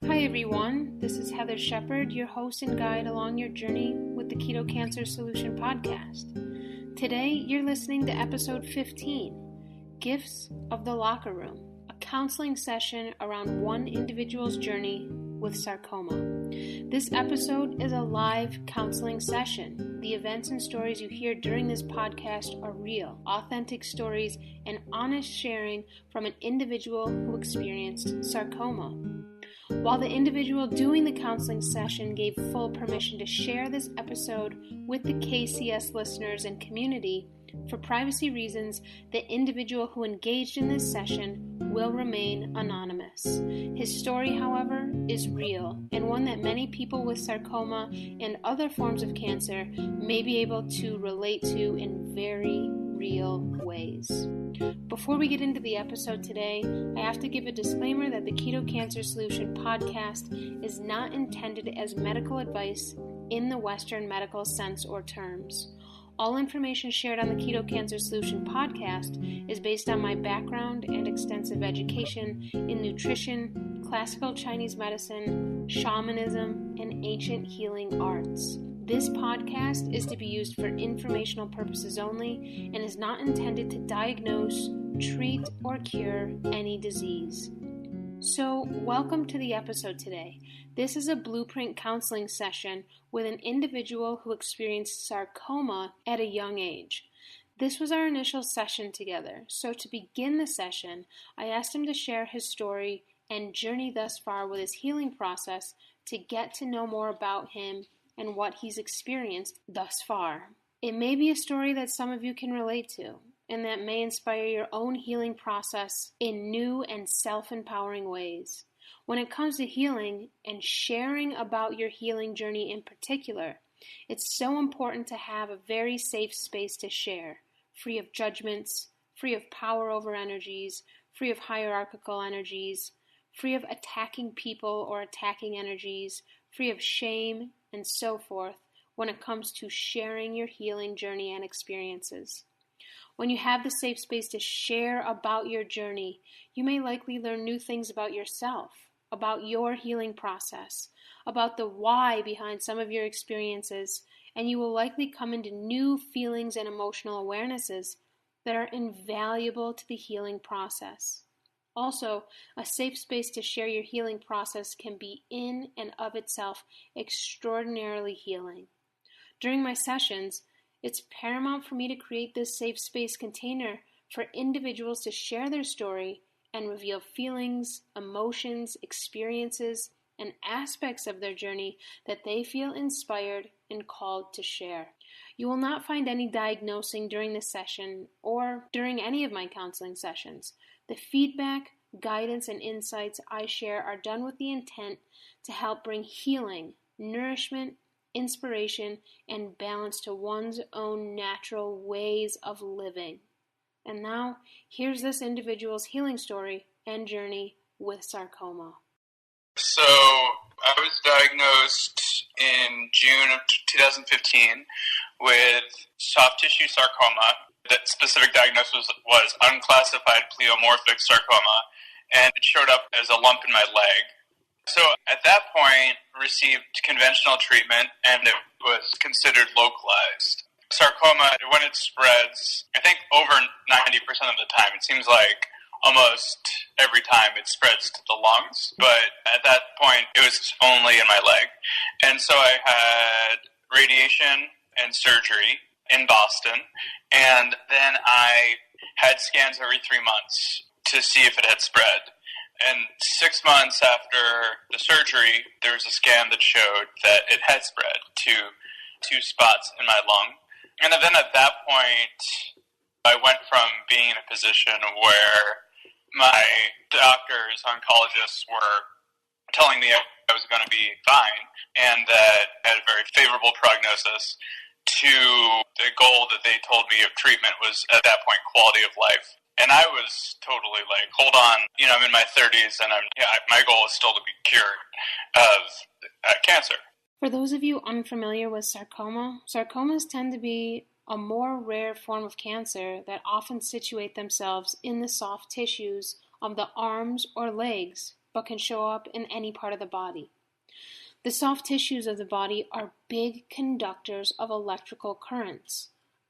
Hi everyone, this is Heather Shepard, your host and guide along your journey with the Keto Cancer Solution podcast. Today you're listening to episode 15, Gifts of the Locker Room, a counseling session around one individual's journey with sarcoma. This episode is a live counseling session. The events and stories you hear during this podcast are real, authentic stories and honest sharing from an individual who experienced sarcoma. While the individual doing the counseling session gave full permission to share this episode with the KCS listeners and community, for privacy reasons, the individual who engaged in this session will remain anonymous. His story, however, is real and one that many people with sarcoma and other forms of cancer may be able to relate to in very real ways. Before we get into the episode today, I have to give a disclaimer that the Keto Cancer Solution podcast is not intended as medical advice in the Western medical sense or terms. All information shared on the Keto Cancer Solution podcast is based on my background and extensive education in nutrition, classical Chinese medicine, shamanism, and ancient healing arts. This podcast is to be used for informational purposes only and is not intended to diagnose, treat, or cure any disease. So, welcome to the episode today. This is a blueprint counseling session with an individual who experienced sarcoma at a young age. This was our initial session together, so to begin the session, I asked him to share his story and journey thus far with his healing process to get to know more about him and what he's experienced thus far. It may be a story that some of you can relate to, and that may inspire your own healing process in new and self-empowering ways. When it comes to healing and sharing about your healing journey in particular, it's so important to have a very safe space to share, free of judgments, free of power over energies, free of hierarchical energies, free of attacking people or attacking energies, free of shame, and so forth when it comes to sharing your healing journey and experiences. When you have the safe space to share about your journey, you may likely learn new things about yourself, about your healing process, about the why behind some of your experiences, and you will likely come into new feelings and emotional awarenesses that are invaluable to the healing process. Also, a safe space to share your healing process can be in and of itself extraordinarily healing. During my sessions, it's paramount for me to create this safe space container for individuals to share their story and reveal feelings, emotions, experiences, and aspects of their journey that they feel inspired and called to share. You will not find any diagnosing during this session or during any of my counseling sessions. The feedback, guidance, and insights I share are done with the intent to help bring healing, nourishment, inspiration, and balance to one's own natural ways of living. And now, here's this individual's healing story and journey with sarcoma. So, I was diagnosed in June of 2015 with soft tissue sarcoma. That specific diagnosis was unclassified pleomorphic sarcoma, and it showed up as a lump in my leg. So at that point, received conventional treatment, and it was considered localized. Sarcoma, when it spreads, I think over 90% of the time, it seems like almost every time it spreads to the lungs. But at that point, it was only in my leg. And so I had radiation and surgery in Boston, and then I had scans every 3 months to see if it had spread. And 6 months after the surgery, there was a scan that showed that it had spread to 2 spots in my lung. And then at that point, I went from being in a position where my doctors, oncologists, were telling me I was going to be fine and that I had a very favorable prognosis, to the goal that they told me of treatment was, at that point, quality of life. And I was totally like, hold on, I'm in my 30s, and my goal is still to be cured of cancer. For those of you unfamiliar with sarcoma, sarcomas tend to be a more rare form of cancer that often situate themselves in the soft tissues of the arms or legs but can show up in any part of the body. The soft tissues of the body are big conductors of electrical currents.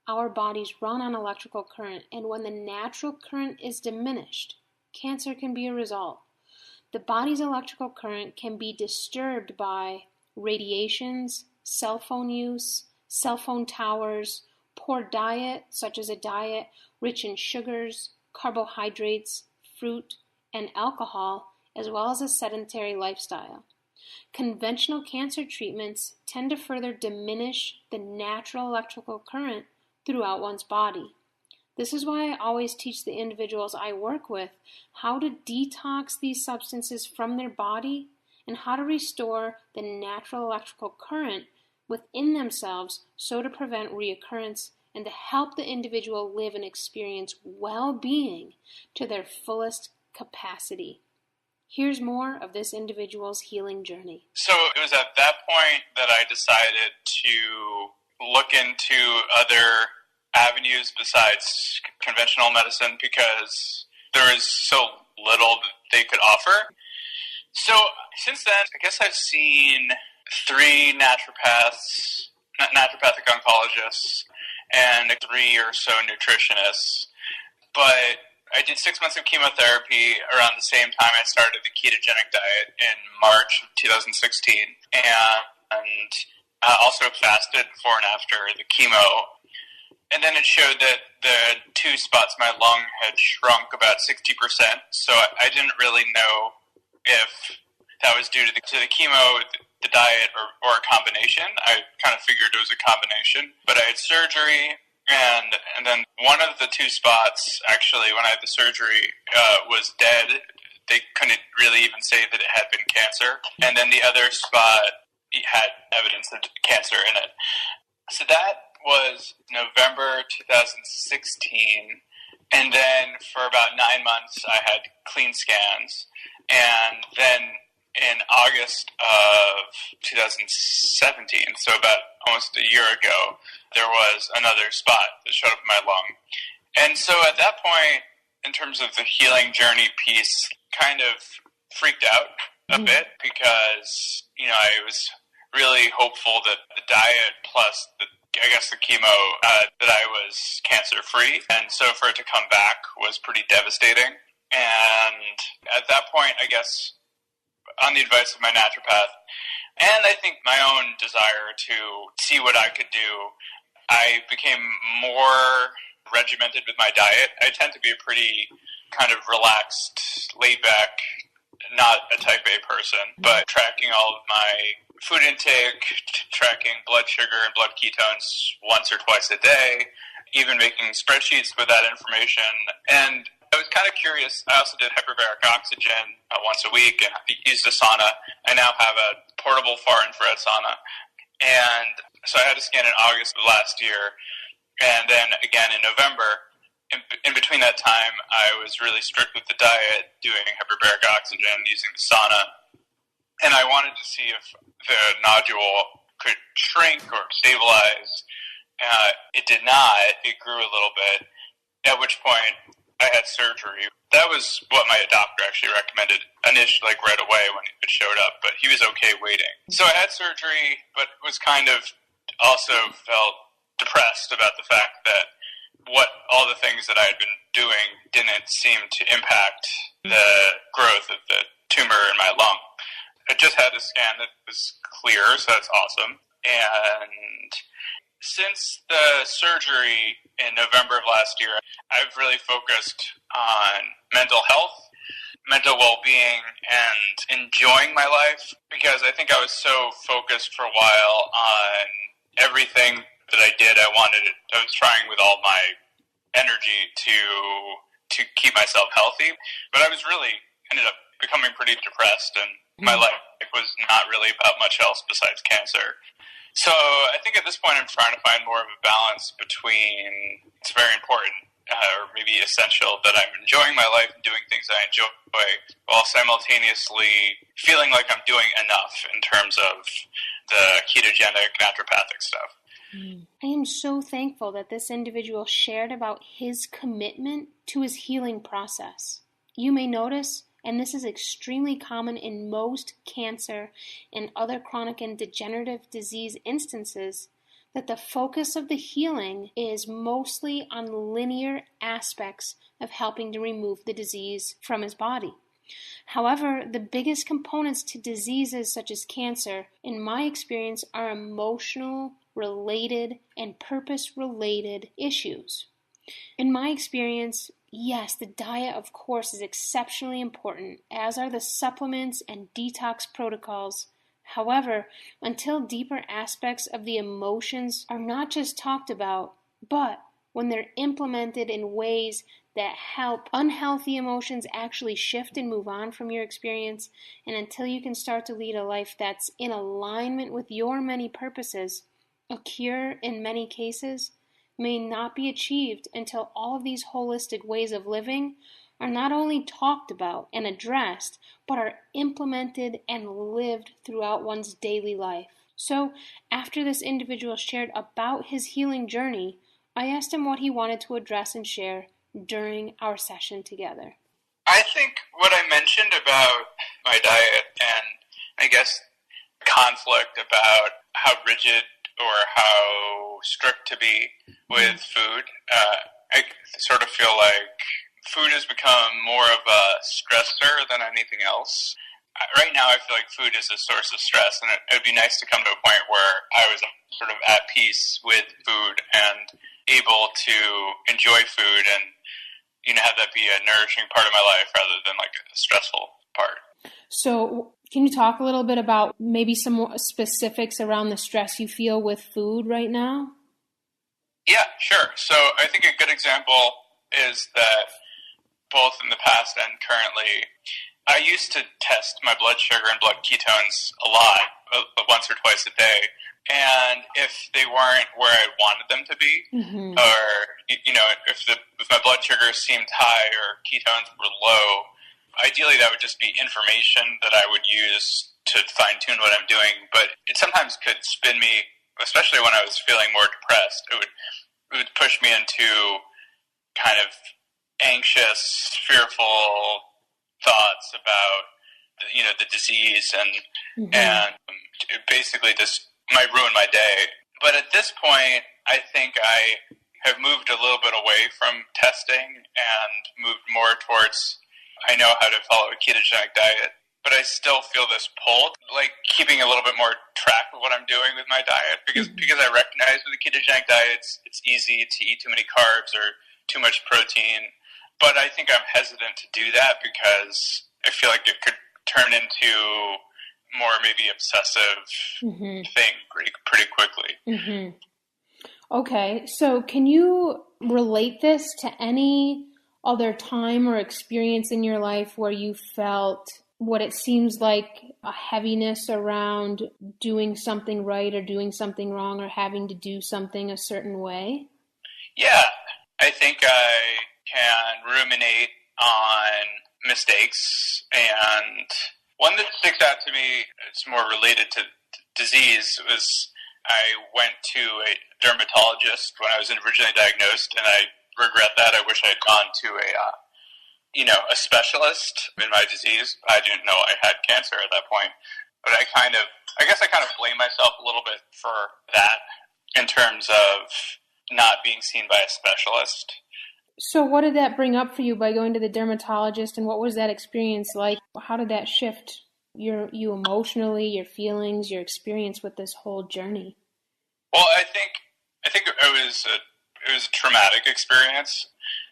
Our bodies run on electrical current, and when the natural current is diminished, cancer can be a result. The body's electrical current can be disturbed by radiations, cell phone use, cell phone towers, poor diet, such as a diet rich in sugars, carbohydrates, fruit, and alcohol, as well as a sedentary lifestyle. Conventional cancer treatments tend to further diminish the natural electrical current throughout one's body. This is why I always teach the individuals I work with how to detox these substances from their body and how to restore the natural electrical current within themselves so to prevent reoccurrence and to help the individual live and experience well-being to their fullest capacity. Here's more of this individual's healing journey. So it was at that point that I decided to look into other avenues besides conventional medicine because there is so little that they could offer. So since then, I guess I've seen 3 naturopathic oncologists, and 3 or so nutritionists. But I did 6 months of chemotherapy around the same time I started the ketogenic diet in March of 2016, and also fasted before and after the chemo. And then it showed that the 2 spots in my lung had shrunk about 60%, so I didn't really know if that was due to the chemo, the diet, or a combination. I kind of figured it was a combination. But I had surgery, and then one of the 2 spots, actually, when I had the surgery, was dead. They couldn't really even say that it had been cancer. And then the other spot had evidence of cancer in it. So that was November 2016. And then for about 9 months, I had clean scans. And then in August of 2017, so about almost a year ago, there was another spot that showed up in my lung. And so at that point, in terms of the healing journey piece, kind of freaked out a bit because, I was really hopeful that the diet plus the chemo, that I was cancer-free. And so for it to come back was pretty devastating. And at that point, I guess, on the advice of my naturopath, and I think my own desire to see what I could do, I became more regimented with my diet. I tend to be a pretty kind of relaxed, laid-back, not a type A person, but tracking all of my food intake, tracking blood sugar and blood ketones once or twice a day, even making spreadsheets with that information. And I was kind of curious. I also did hyperbaric oxygen once a week and used a sauna. I now have a portable far infrared sauna. And so I had a scan in August of last year, and then again in November. In between that time, I was really strict with the diet, doing hyperbaric oxygen, using the sauna. And I wanted to see if the nodule could shrink or stabilize. It did not. It grew a little bit, at which point I had surgery. That was what my doctor actually recommended initially, right away when it showed up, but he was okay waiting. So I had surgery, but was kind of also felt depressed about the fact that all the things that I had been doing didn't seem to impact the growth of the tumor in my lung. I just had a scan that was clear, so that's awesome. And since the surgery in November of last year, I've really focused on mental health, mental well-being, and enjoying my life, because I think I was so focused for a while on everything that I did. I was trying with all my energy to keep myself healthy, but I was really ended up becoming pretty depressed, and my life was not really about much else besides cancer. So I think at this point I'm trying to find more of a balance between, it's very important, or maybe essential, that I'm enjoying my life and doing things I enjoy, while simultaneously feeling like I'm doing enough in terms of the ketogenic naturopathic stuff. I am so thankful that this individual shared about his commitment to his healing process. You may notice and this is extremely common in most cancer and other chronic and degenerative disease instances, that the focus of the healing is mostly on linear aspects of helping to remove the disease from his body. However, the biggest components to diseases such as cancer, in my experience, are emotional, related, and purpose-related issues. In my experience, yes, the diet, of course, is exceptionally important, as are the supplements and detox protocols. However, until deeper aspects of the emotions are not just talked about, but when they're implemented in ways that help unhealthy emotions actually shift and move on from your experience, and until you can start to lead a life that's in alignment with your many purposes, a cure in many cases may not be achieved until all of these holistic ways of living are not only talked about and addressed, but are implemented and lived throughout one's daily life. So, after this individual shared about his healing journey, I asked him what he wanted to address and share during our session together. I think what I mentioned about my diet and I guess conflict about how rigid or how strict to be with food, I sort of feel like food has become more of a stressor than anything else. Right now, I feel like food is a source of stress, and it would be nice to come to a point where I was sort of at peace with food and able to enjoy food and, you know, have that be a nourishing part of my life rather than like a stressful part. So can you talk a little bit about maybe some more specifics around the stress you feel with food right now? Yeah, sure. So I think a good example is that both in the past and currently, I used to test my blood sugar and blood ketones a lot, once or twice a day. And if they weren't where I wanted them to be, or, you know, if my blood sugar seemed high or ketones were low, ideally that would just be information that I would use to fine-tune what I'm doing. But it sometimes could spin me, especially when I was feeling more depressed. It would push me into kind of anxious, fearful thoughts about, you know, the disease and it basically just might ruin my day. But at this point, I think I have moved a little bit away from testing and moved more towards, I know how to follow a ketogenic diet, but I still feel this pull, like keeping a little bit more track of what I'm doing with my diet, because I recognize with a ketogenic diet, it's easy to eat too many carbs or too much protein. But I think I'm hesitant to do that because I feel like it could turn into more maybe obsessive thing pretty quickly. Okay, so can you relate this to any other time or experience in your life where you felt what it seems like a heaviness around doing something right or doing something wrong or having to do something a certain way? Yeah, I think I can ruminate on mistakes, and one that sticks out to me, it's more related to disease, was I went to a dermatologist when I was originally diagnosed, and I regret that. I wish I had gone to a specialist in my disease. I didn't know I had cancer at that point, but I guess I kind of blame myself a little bit for that in terms of not being seen by a specialist. So what did that bring up for you by going to the dermatologist, and what was that experience like? How did that shift you emotionally, your feelings, your experience with this whole journey? Well, I think it was a traumatic experience.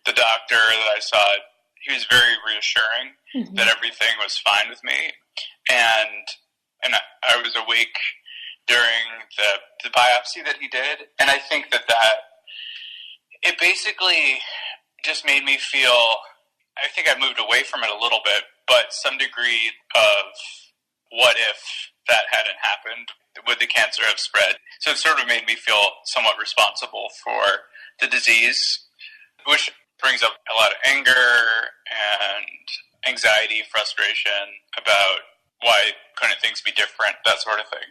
The doctor that I saw, he was very reassuring that everything was fine with me, and I was awake during the biopsy that he did, and I think that it basically just made me feel, I think I moved away from it a little bit, but some degree of what if that hadn't happened, would the cancer have spread? So it sort of made me feel somewhat responsible for the disease, which brings up a lot of anger and anxiety, frustration about why couldn't things be different, that sort of thing.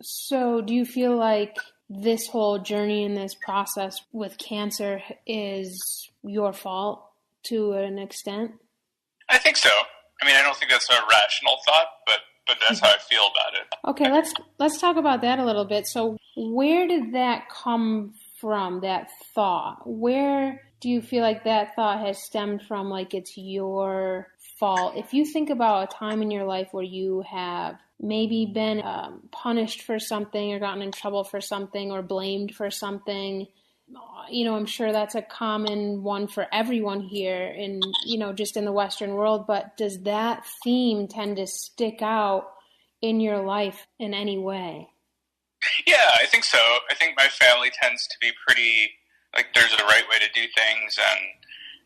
So do you feel like this whole journey and this process with cancer is your fault to an extent? I think so. I mean, I don't think that's a rational thought, but that's how I feel about it. Okay, let's talk about that a little bit. So where did that come from, that thought? Where do you feel like that thought has stemmed from, like it's your fault? If you think about a time in your life where you have maybe been punished for something or gotten in trouble for something or blamed for something, I'm sure that's a common one for everyone here in, just in the Western world, but does that theme tend to stick out in your life in any way? Yeah, I think so. I think my family tends to be pretty, like, there's a right way to do things, and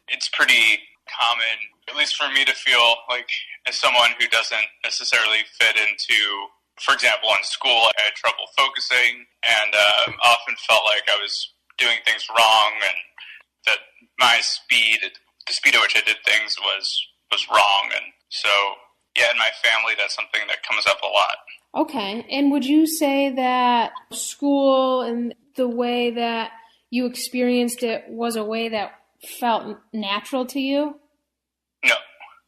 it's pretty common, at least for me, to feel like, as someone who doesn't necessarily fit into, for example, in school, I had trouble focusing, and often felt like I was doing things wrong, and that my speed, the speed at which I did things was wrong. And so, yeah, in my family, that's something that comes up a lot. Okay. And would you say that school and the way that you experienced it was a way that felt natural to you? No.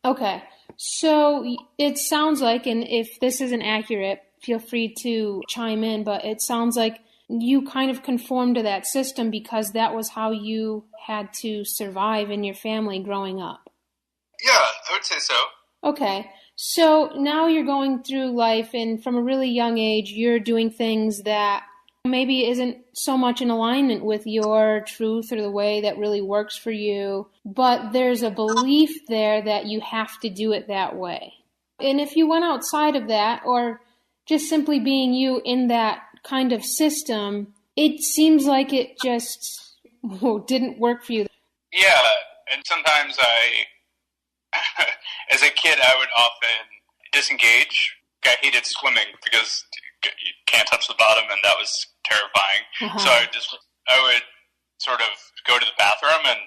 Okay. So it sounds like, and if this isn't accurate, feel free to chime in, but it sounds like you kind of conformed to that system because that was how you had to survive in your family growing up. Yeah, I would say so. Okay. So now you're going through life, and from a really young age, you're doing things that maybe isn't so much in alignment with your truth or the way that really works for you, but there's a belief there that you have to do it that way. And if you went outside of that, or just simply being you in that kind of system, it seems like it just didn't work for you. Yeah, and sometimes as a kid, I would often disengage. I hated swimming because you can't touch the bottom, and that was terrifying. Uh-huh. So I would sort of go to the bathroom and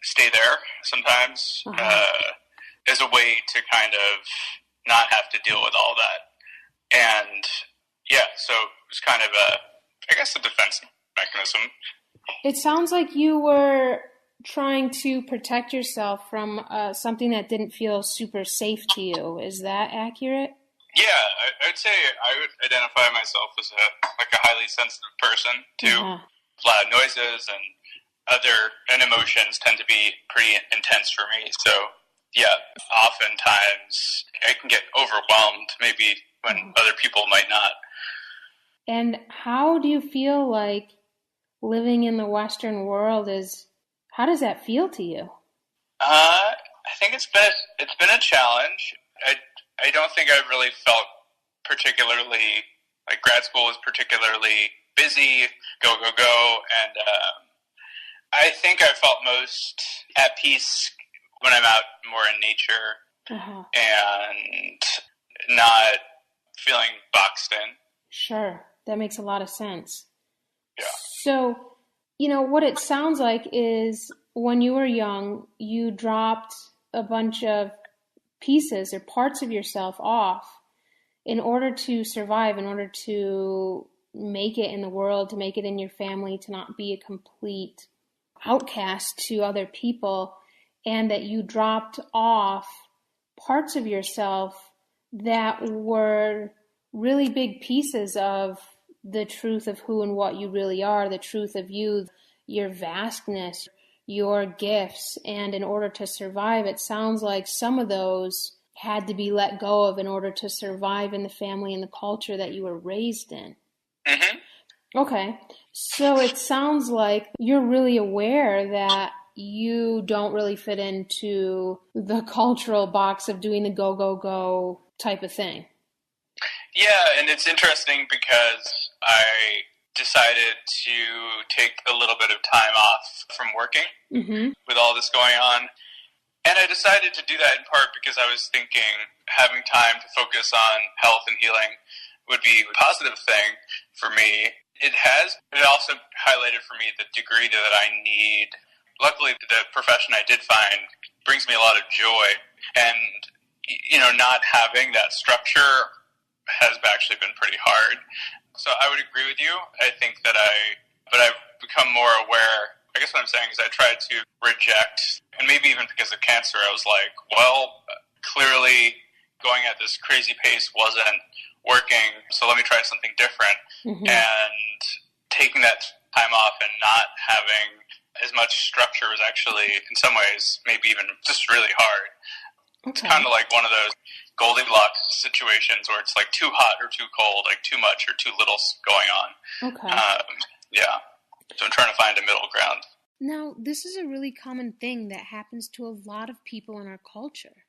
stay there sometimes, as a way to kind of not have to deal with all that. And yeah, so it was kind of a defense mechanism. It sounds like you were trying to protect yourself from something that didn't feel super safe to you. Is that accurate? Yeah, I'd say I would identify myself as a highly sensitive person to loud noises, and emotions tend to be pretty intense for me. So yeah, oftentimes I can get overwhelmed, maybe when other people might not. And how do you feel like living in the Western world how does that feel to you? I think it's been a challenge. I don't think I've really felt particularly, like, grad school was particularly busy, go, and I think I felt most at peace when I'm out more in nature and not feeling boxed in. Sure. That makes a lot of sense. Yeah. So, what it sounds like is when you were young, you dropped a bunch of pieces or parts of yourself off in order to survive, in order to make it in the world, to make it in your family, to not be a complete outcast to other people, and that you dropped off parts of yourself that were really big pieces of the truth of who and what you really are, the truth of you, your vastness, your gifts. And in order to survive, it sounds like some of those had to be let go of in order to survive in the family and the culture that you were raised in. Mm-hmm. Okay. So it sounds like you're really aware that you don't really fit into the cultural box of doing the go type of thing. Yeah, and it's interesting because I decided to take a little bit of time off from working with all this going on. And I decided to do that in part because I was thinking having time to focus on health and healing would be a positive thing for me. It also highlighted for me the degree that I need. Luckily, the profession I did find brings me a lot of joy. And, not having that structure has actually been pretty hard. So I would agree with you. I think that I've become more aware I guess what I'm saying is I tried to reject, and maybe even because of cancer, I was like, well, clearly going at this crazy pace wasn't working, so let me try something different. Mm-hmm. And taking that time off and not having as much structure was actually, in some ways, maybe even just really hard. Okay. It's kind of like one of those Goldilocks situations where it's like too hot or too cold, like too much or too little going on. Okay. Yeah. So I'm trying to find a middle ground. Now, this is a really common thing that happens to a lot of people in our culture.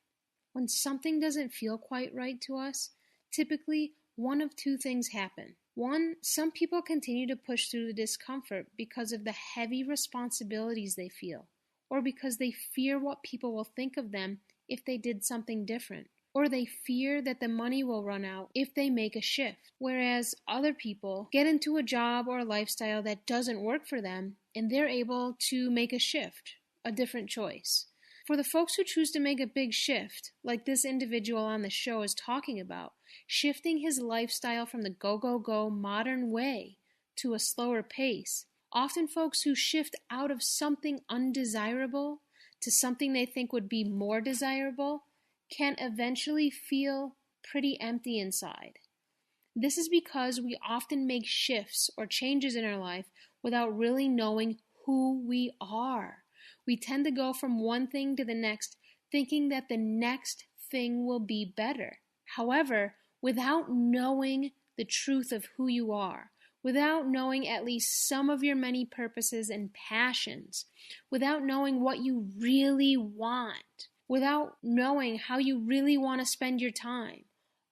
When something doesn't feel quite right to us, typically one of two things happen. One, some people continue to push through the discomfort because of the heavy responsibilities they feel, or because they fear what people will think of them if they did something different, or they fear that the money will run out if they make a shift. Whereas other people get into a job or a lifestyle that doesn't work for them, and they're able to make a shift, a different choice. For the folks who choose to make a big shift, like this individual on the show is talking about, shifting his lifestyle from the go-go-go modern way to a slower pace, often folks who shift out of something undesirable to something they think would be more desirable can eventually feel pretty empty inside. This is because we often make shifts or changes in our life without really knowing who we are. We tend to go from one thing to the next, thinking that the next thing will be better. However, without knowing the truth of who you are, without knowing at least some of your many purposes and passions, without knowing what you really want, without knowing how you really want to spend your time,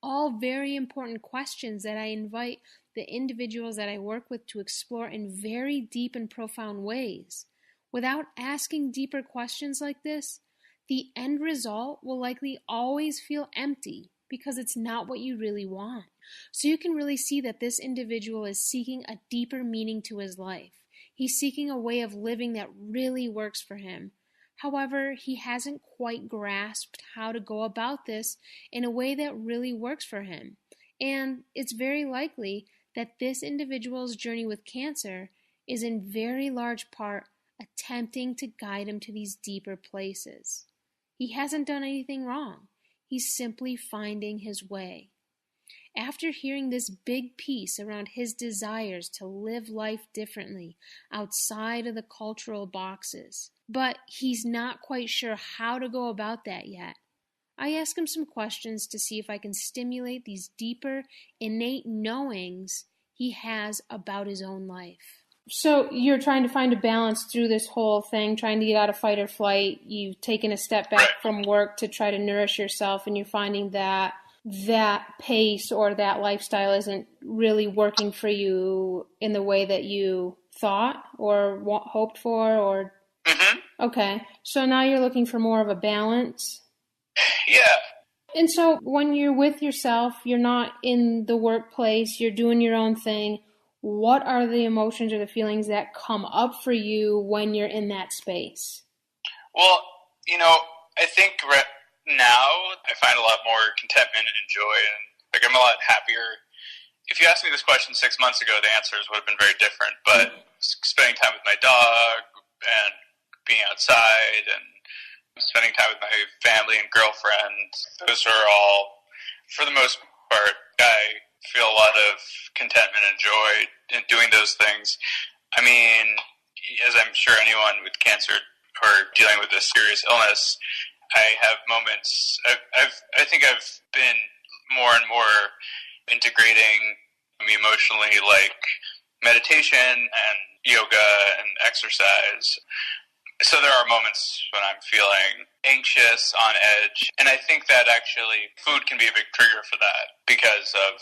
all very important questions that I invite the individuals that I work with to explore in very deep and profound ways. Without asking deeper questions like this, the end result will likely always feel empty because it's not what you really want. So you can really see that this individual is seeking a deeper meaning to his life. He's seeking a way of living that really works for him. However, he hasn't quite grasped how to go about this in a way that really works for him. And it's very likely that this individual's journey with cancer is in very large part attempting to guide him to these deeper places. He hasn't done anything wrong. He's simply finding his way. After hearing this big piece around his desires to live life differently outside of the cultural boxes, but he's not quite sure how to go about that yet, I ask him some questions to see if I can stimulate these deeper, innate knowings he has about his own life. So you're trying to find a balance through this whole thing, trying to get out of fight or flight. You've taken a step back from work to try to nourish yourself, and you're finding that that pace or that lifestyle isn't really working for you in the way that you thought or hoped for, or... Mm-hmm. Okay. So now you're looking for more of a balance? Yeah. And so when you're with yourself, you're not in the workplace, you're doing your own thing, what are the emotions or the feelings that come up for you when you're in that space? Well, I think right now I find a lot more contentment and joy, and I'm a lot happier. If you asked me this question 6 months ago, the answers would have been very different, but spending time with my dog and being outside and spending time with my family and girlfriend, those are all, for the most part, I feel a lot of contentment and joy in doing those things. I mean, as I'm sure anyone with cancer or dealing with a serious illness, I have moments. I think I've been more and more integrating me emotionally, like meditation and yoga and exercise. So there are moments when I'm feeling anxious, on edge, and I think that actually food can be a big trigger for that because of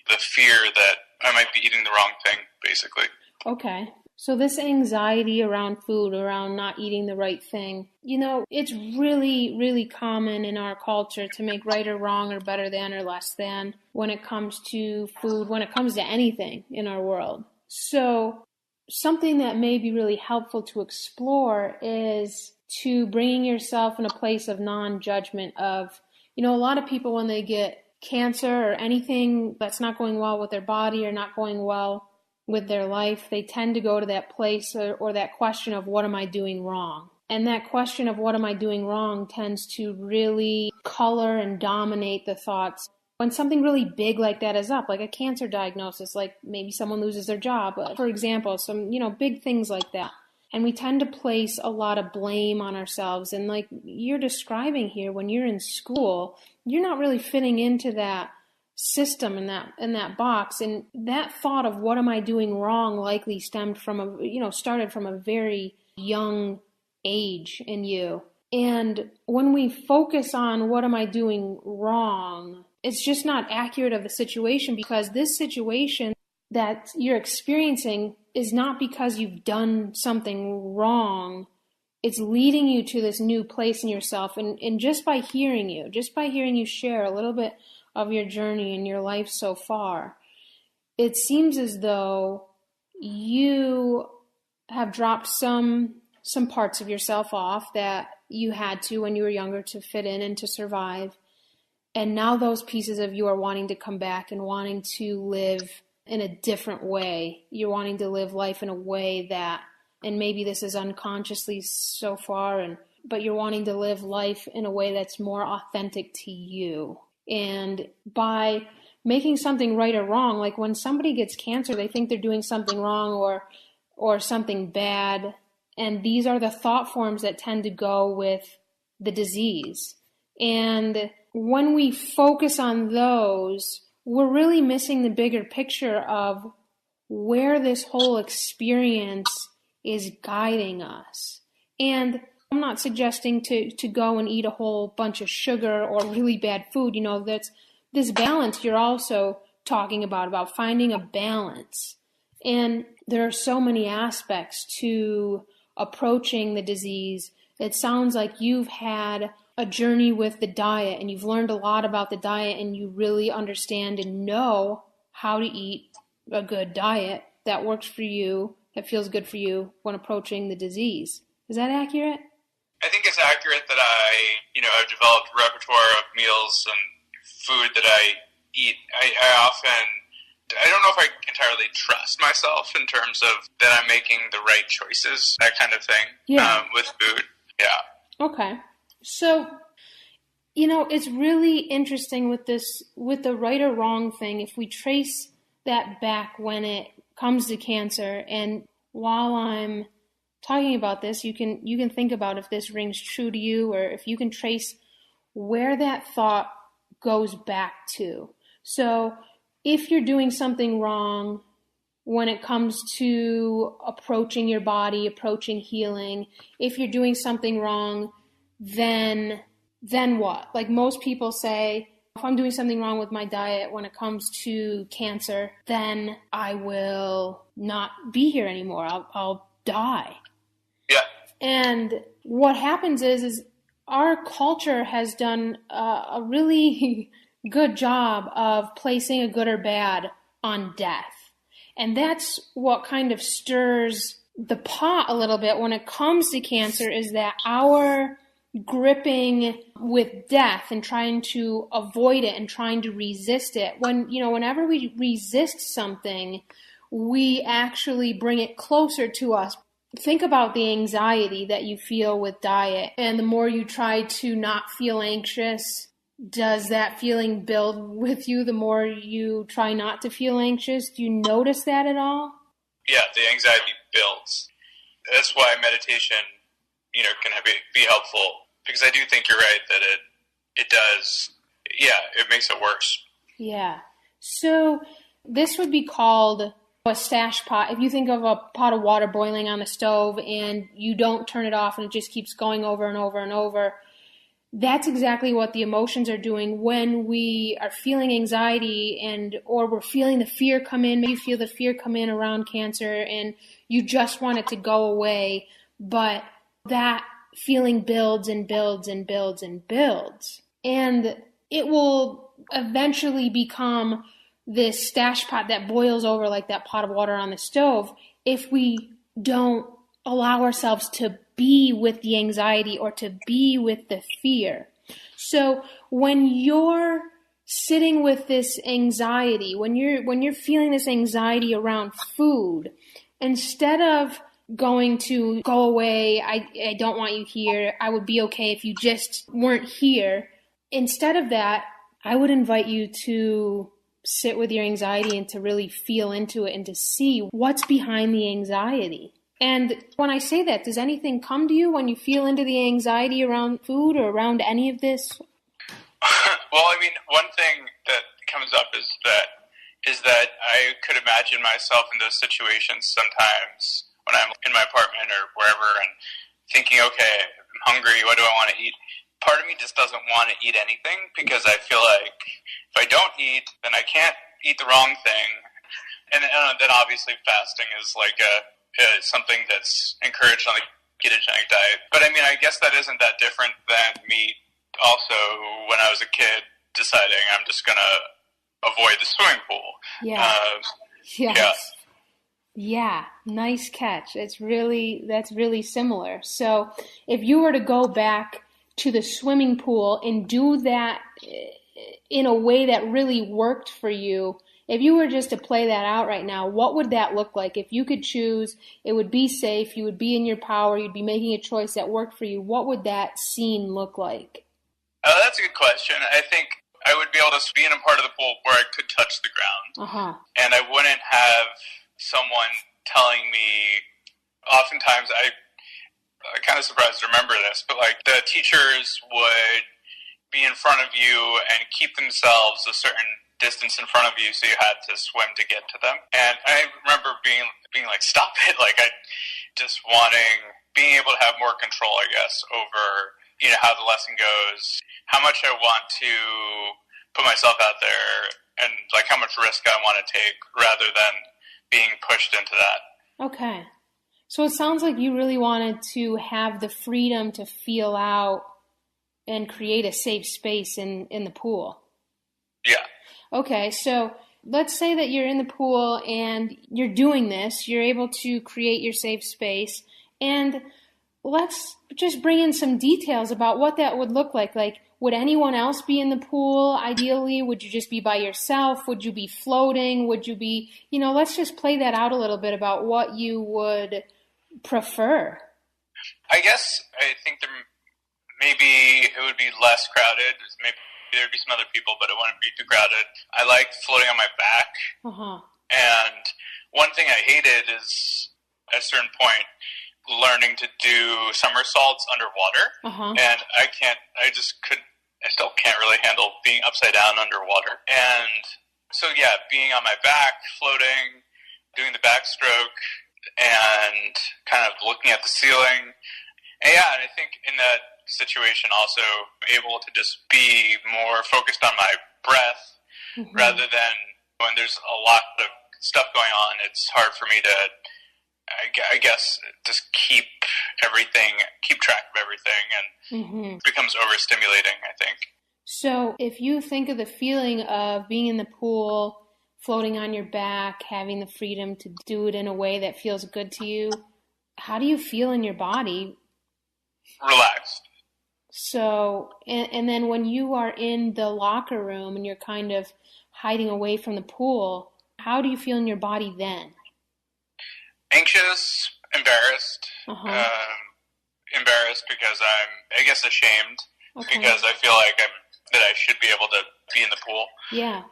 the fear that I might be eating the wrong thing, basically. Okay. So this anxiety around food, around not eating the right thing, it's really, really common in our culture to make right or wrong or better than or less than when it comes to food, when it comes to anything in our world. So something that may be really helpful to explore is to bringing yourself in a place of non-judgment of, a lot of people when they get cancer or anything that's not going well with their body or not going well with their life, they tend to go to that place or that question of what am I doing wrong? And that question of what am I doing wrong tends to really color and dominate the thoughts. When something really big like that is up, like a cancer diagnosis, like maybe someone loses their job, for example, some, big things like that. And we tend to place a lot of blame on ourselves. And like you're describing here, when you're in school, you're not really fitting into that system in that box. And that thought of what am I doing wrong likely stemmed from started from a very young age in you. And when we focus on what am I doing wrong, it's just not accurate of the situation, because this situation that you're experiencing is not because you've done something wrong. It's leading you to this new place in yourself. And just by hearing you share a little bit of your journey in your life so far, it seems as though you have dropped some parts of yourself off that you had to when you were younger to fit in and to survive. And now those pieces of you are wanting to come back and wanting to live in a different way. You're wanting to live life in a way that, and maybe this is unconsciously so far, but you're wanting to live life in a way that's more authentic to you. And by making something right or wrong, like when somebody gets cancer, they think they're doing something wrong or something bad. And these are the thought forms that tend to go with the disease. And when we focus on those, we're really missing the bigger picture of where this whole experience is guiding us. And I'm not suggesting to go and eat a whole bunch of sugar or really bad food. That's this balance you're also talking about finding a balance. And there are so many aspects to approaching the disease. It sounds like you've had a journey with the diet and you've learned a lot about the diet, and you really understand and know how to eat a good diet that works for you, that feels good for you when approaching the disease. Is that accurate? I think it's accurate that I've developed a repertoire of meals and food that I eat. I don't know if I entirely trust myself in terms of that I'm making the right choices, that kind of thing, with food. Yeah. Okay. So, it's really interesting with the right or wrong thing. If we trace that back when it comes to cancer, and while I'm talking about this, you can think about if this rings true to you, or if you can trace where that thought goes back to. So if you're doing something wrong when it comes to approaching your body, approaching healing, if you're doing something wrong, then what? Like most people say, if I'm doing something wrong with my diet when it comes to cancer, then I will not be here anymore. I'll die. Yeah. And what happens is our culture has done a really good job of placing a good or bad on death. And that's what kind of stirs the pot a little bit when it comes to cancer, is that our gripping with death and trying to avoid it and trying to resist it. Whenever we resist something, we actually bring it closer to us. Think about the anxiety that you feel with diet, and the more you try to not feel anxious, does that feeling build with you the more you try not to feel anxious? Do you notice that at all? Yeah, the anxiety builds. That's why meditation, can be helpful, because I do think you're right that it does. Yeah, it makes it worse. Yeah. So this would be called a stash pot. If you think of a pot of water boiling on the stove and you don't turn it off and it just keeps going over and over and over, that's exactly what the emotions are doing when we are feeling anxiety or we're feeling the fear come in. Maybe you feel the fear come in around cancer and you just want it to go away, but that feeling builds and builds and builds and builds. And it will eventually become this stash pot that boils over like that pot of water on the stove if we don't allow ourselves to be with the anxiety or to be with the fear. So when you're sitting with this anxiety, when you're feeling this anxiety around food, instead of going to go away, I don't want you here, I would be okay if you just weren't here. Instead of that, I would invite you to sit with your anxiety and to really feel into it and to see what's behind the anxiety. And when I say that, does anything come to you when you feel into the anxiety around food or around any of this? Well, I mean, one thing that comes up is that I could imagine myself in those situations sometimes when I'm in my apartment or wherever and thinking, okay, I'm hungry, what do I want to eat? Part of me just doesn't want to eat anything because I feel like if I don't eat, then I can't eat the wrong thing. And then obviously fasting is like something that's encouraged on the ketogenic diet. But I mean, I guess that isn't that different than me also when I was a kid deciding I'm just going to avoid the swimming pool. Yeah. Yes. Yeah, nice catch. That's really similar. So if you were to go back to the swimming pool and do that in a way that really worked for you, if you were just to play that out right now, what would that look like? If you could choose, it would be safe, you would be in your power, you'd be making a choice that worked for you, what would that scene look like? That's a good question. I think I would be able to be in a part of the pool where I could touch the ground. And I wouldn't have someone telling me, oftentimes I'm kind of surprised to remember this, but like the teachers would be in front of you and keep themselves a certain distance in front of you, so you had to swim to get to them. And I remember being like, stop it. Like I just being able to have more control, I guess, over, how the lesson goes, how much I want to put myself out there and like how much risk I want to take rather than being pushed into that. Okay. So it sounds like you really wanted to have the freedom to feel out and create a safe space in the pool. Yeah. Okay, so let's say that you're in the pool and you're doing this, you're able to create your safe space, and let's just bring in some details about what that would look like. Like, would anyone else be in the pool ideally? Would you just be by yourself? Would you be floating? Would you be, let's just play that out a little bit about what you would prefer. I guess I think maybe it would be less crowded. Maybe there'd be some other people, but it wouldn't be too crowded. I like floating on my back. And one thing I hated is at a certain point learning to do somersaults underwater. And I still can't really handle being upside down underwater. And so yeah, being on my back, floating, doing the backstroke, and kind of looking at the ceiling. And yeah, and I think in that situation also able to just be more focused on my breath rather than when there's a lot of stuff going on, it's hard for me to, I guess, just keep track of everything, and it becomes overstimulating, I think. So if you think of the feeling of being in the pool, floating on your back, having the freedom to do it in a way that feels good to you, how do you feel in your body? Relaxed. So, and then when you are in the locker room and you're kind of hiding away from the pool, how do you feel in your body then? Anxious, embarrassed. Embarrassed because I'm, I guess, ashamed because I feel like that I should be able to be in the pool. Yeah.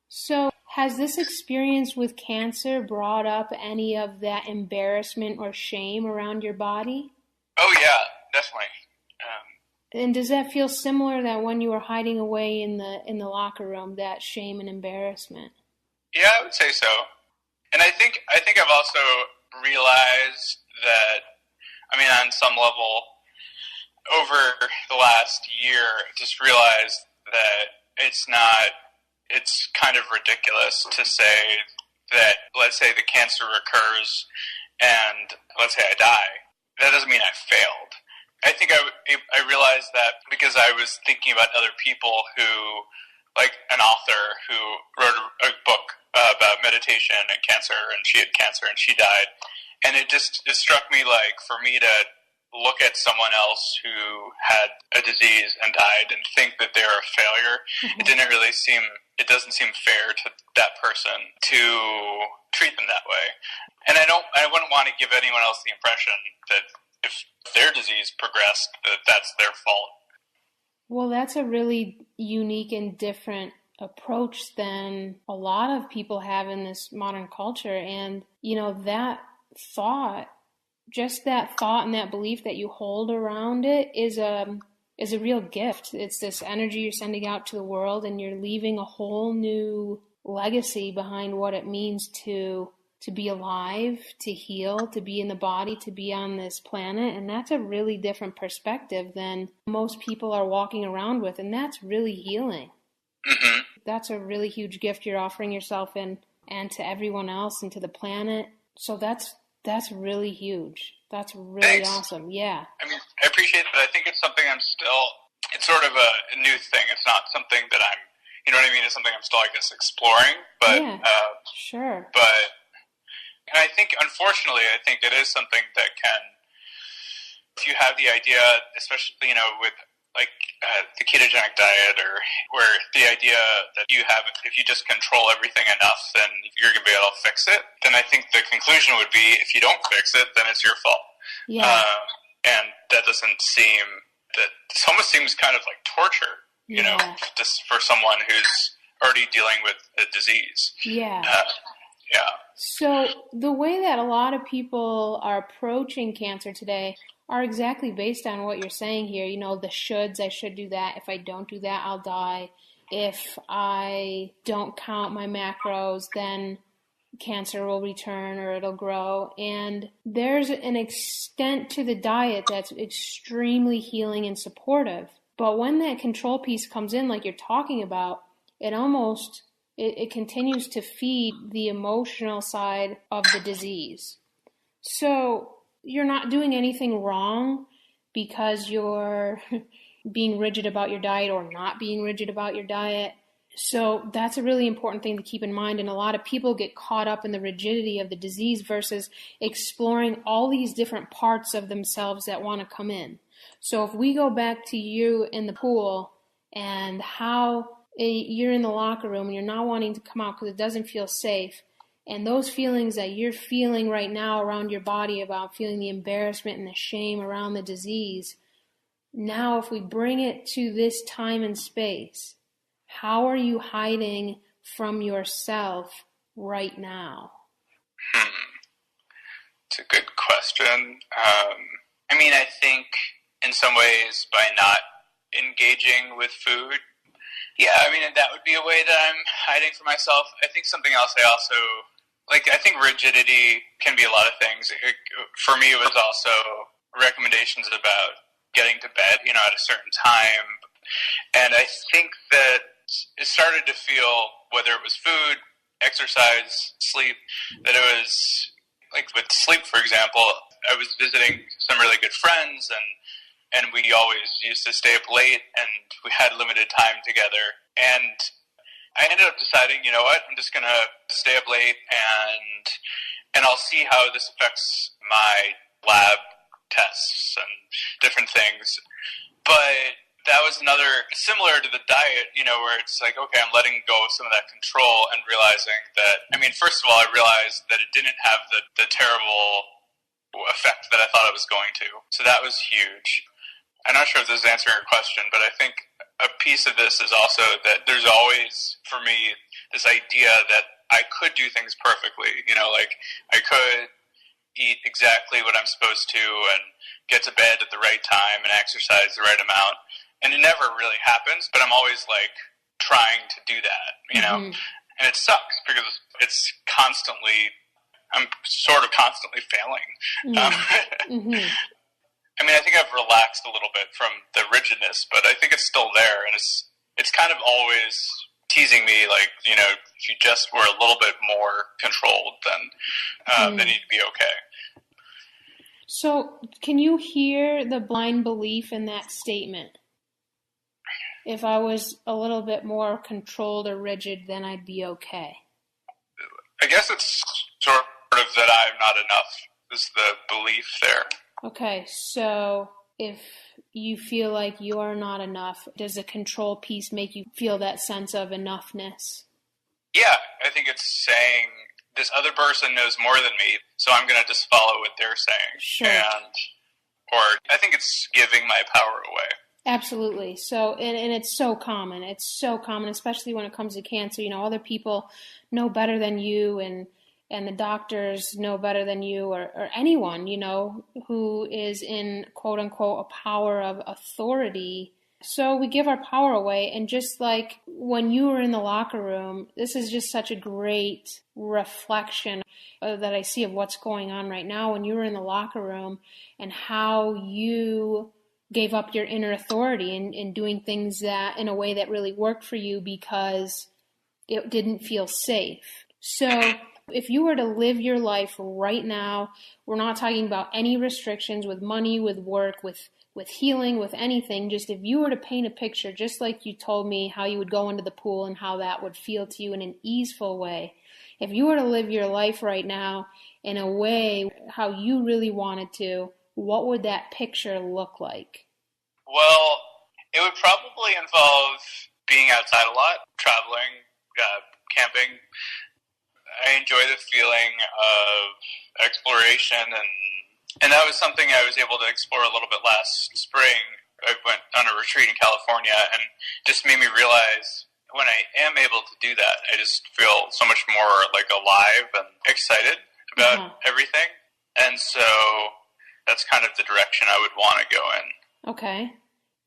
So has this experience with cancer brought up any of that embarrassment or shame around your body? Oh, yeah, definitely. And does that feel similar that when you were hiding away in the locker room, that shame and embarrassment? Yeah, I would say so. And I think I've also realized that, on some level, over the last year, just realized that it's kind of ridiculous to say that, let's say the cancer recurs and let's say I die. That doesn't mean I failed. I think I realized that because I was thinking about other people who, like an author who wrote a book about meditation and cancer, and she had cancer and she died. And it struck me like for me to look at someone else who had a disease and died and think that they're a failure. It doesn't seem fair to that person to treat them that way. And I wouldn't want to give anyone else the impression that if their disease progressed, that that's their fault. Well, that's a really unique and different approach than a lot of people have in this modern culture. And, that thought, just that thought and that belief that you hold around it is a real gift. It's this energy you're sending out to the world, and you're leaving a whole new legacy behind what it means to be alive, to heal, to be in the body, to be on this planet. And that's a really different perspective than most people are walking around with. And that's really healing. Mm-hmm. That's a really huge gift you're offering yourself and to everyone else and to the planet. So that's really huge. That's really Thanks. Awesome. Yeah. I mean, I appreciate that. I think it's something it's sort of a new thing. It's not something that you know what I mean? It's something I'm still, I guess, exploring. But, yeah, sure. And I think, unfortunately, it is something that if you have the idea, especially, with like the ketogenic diet, or where the idea that if you just control everything enough, then you're going to be able to fix it, then I think the conclusion would be, if you don't fix it, then it's your fault. Yeah. And that this almost seems kind of like torture, just for someone who's already dealing with a disease. Yeah. Yeah. So the way that a lot of people are approaching cancer today are exactly based on what you're saying here. The shoulds, I should do that. If I don't do that, I'll die. If I don't count my macros, then cancer will return or it'll grow. And there's an extent to the diet that's extremely healing and supportive. But when that control piece comes in, like you're talking about, it continues to feed the emotional side of the disease. So you're not doing anything wrong because you're being rigid about your diet or not being rigid about your diet. So that's a really important thing to keep in mind. And a lot of people get caught up in the rigidity of the disease versus exploring all these different parts of themselves that want to come in. So if we go back to you in the pool and how you're in the locker room and you're not wanting to come out because it doesn't feel safe, and those feelings that you're feeling right now around your body about feeling the embarrassment and the shame around the disease, now if we bring it to this time and space, how are you hiding from yourself right now? It's a good question. I think in some ways by not engaging with food, that would be a way that I'm hiding from myself. I think something else I think rigidity can be a lot of things. For me, it was also recommendations about getting to bed, at a certain time. And I think that it started to feel, whether it was food, exercise, sleep, that it was, like with sleep, for example, I was visiting some really good friends, and we always used to stay up late, and we had limited time together. And I ended up deciding, you know what, I'm just going to stay up late, and I'll see how this affects my lab tests and different things. But that was similar to the diet, where it's like, okay, I'm letting go of some of that control and realizing that, first of all, I realized that it didn't have the terrible effect that I thought it was going to. So that was huge. I'm not sure if this is answering your question, but I think a piece of this is also that there's always, for me, this idea that I could do things perfectly. Like I could eat exactly what I'm supposed to and get to bed at the right time and exercise the right amount. And it never really happens, but I'm always like trying to do that, Mm-hmm. And it sucks because I'm sort of constantly failing. Mm-hmm. Mm-hmm. I think I've relaxed a little bit from the rigidness, but I think it's still there, and it's kind of always teasing me, like, if you just were a little bit more controlled, then you'd be okay. So can you hear the blind belief in that statement? If I was a little bit more controlled or rigid, then I'd be okay. I guess it's sort of that I'm not enough is the belief there. Okay, so if you feel like you are not enough, does the control piece make you feel that sense of enoughness? Yeah, I think it's saying this other person knows more than me, so I'm going to just follow what they're saying. Sure. Or I think it's giving my power away. Absolutely. So, and it's so common. It's so common, especially when it comes to cancer. You know, other people know better than you, and the doctors know better than you, or anyone, you know, who is in quote unquote a power of authority. So we give our power away. And just like when you were in the locker room, this is just such a great reflection that I see of what's going on right now. When you were in the locker room and how you gave up your inner authority in doing things that in a way that really worked for you because it didn't feel safe. So if you were to live your life right now, we're not talking about any restrictions with money, with work, with healing, with anything. Just if you were to paint a picture, just like you told me how you would go into the pool and how that would feel to you in an easeful way. If you were to live your life right now in a way how you really wanted to, what would that picture look like? Well, it would probably involve being outside a lot, traveling, camping. I enjoy the feeling of exploration, and that was something I was able to explore a little bit last spring. I went on a retreat in California, and just made me realize when I am able to do that, I just feel so much more like alive and excited about everything. And so that's kind of the direction I would want to go in. Okay.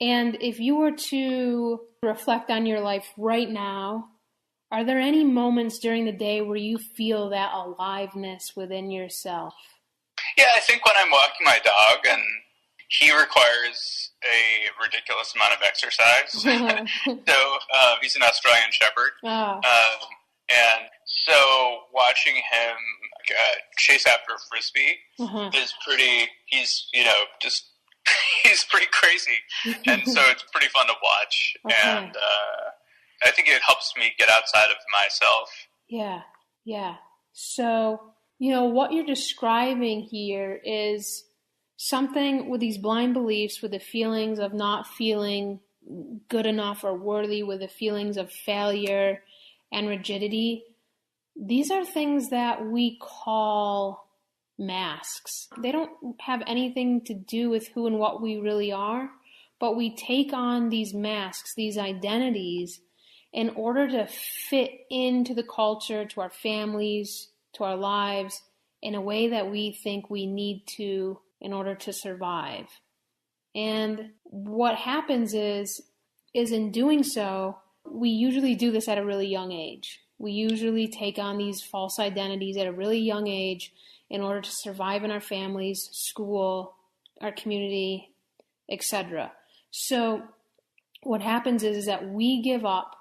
And if you were to reflect on your life right now, are there any moments during the day where you feel that aliveness within yourself? Yeah, I think when I'm walking my dog, and he requires a ridiculous amount of exercise. So he's an Australian Shepherd. And so watching him chase after a Frisbee is pretty, he's pretty crazy. And so it's pretty fun to watch. And I think it helps me get outside of myself. Yeah. So, you know, what you're describing here is something with these blind beliefs, with the feelings of not feeling good enough or worthy, with the feelings of failure and rigidity. These are things that we call masks. They don't have anything to do with who and what we really are, but we take on these masks, these identities, in order to fit into the culture, to our families, to our lives, in a way that we think we need to in order to survive. And what happens is in doing so, we usually do this at a really young age. We usually take on these false identities at a really young age in order to survive in our families, school, our community, etc. So what happens is that we give up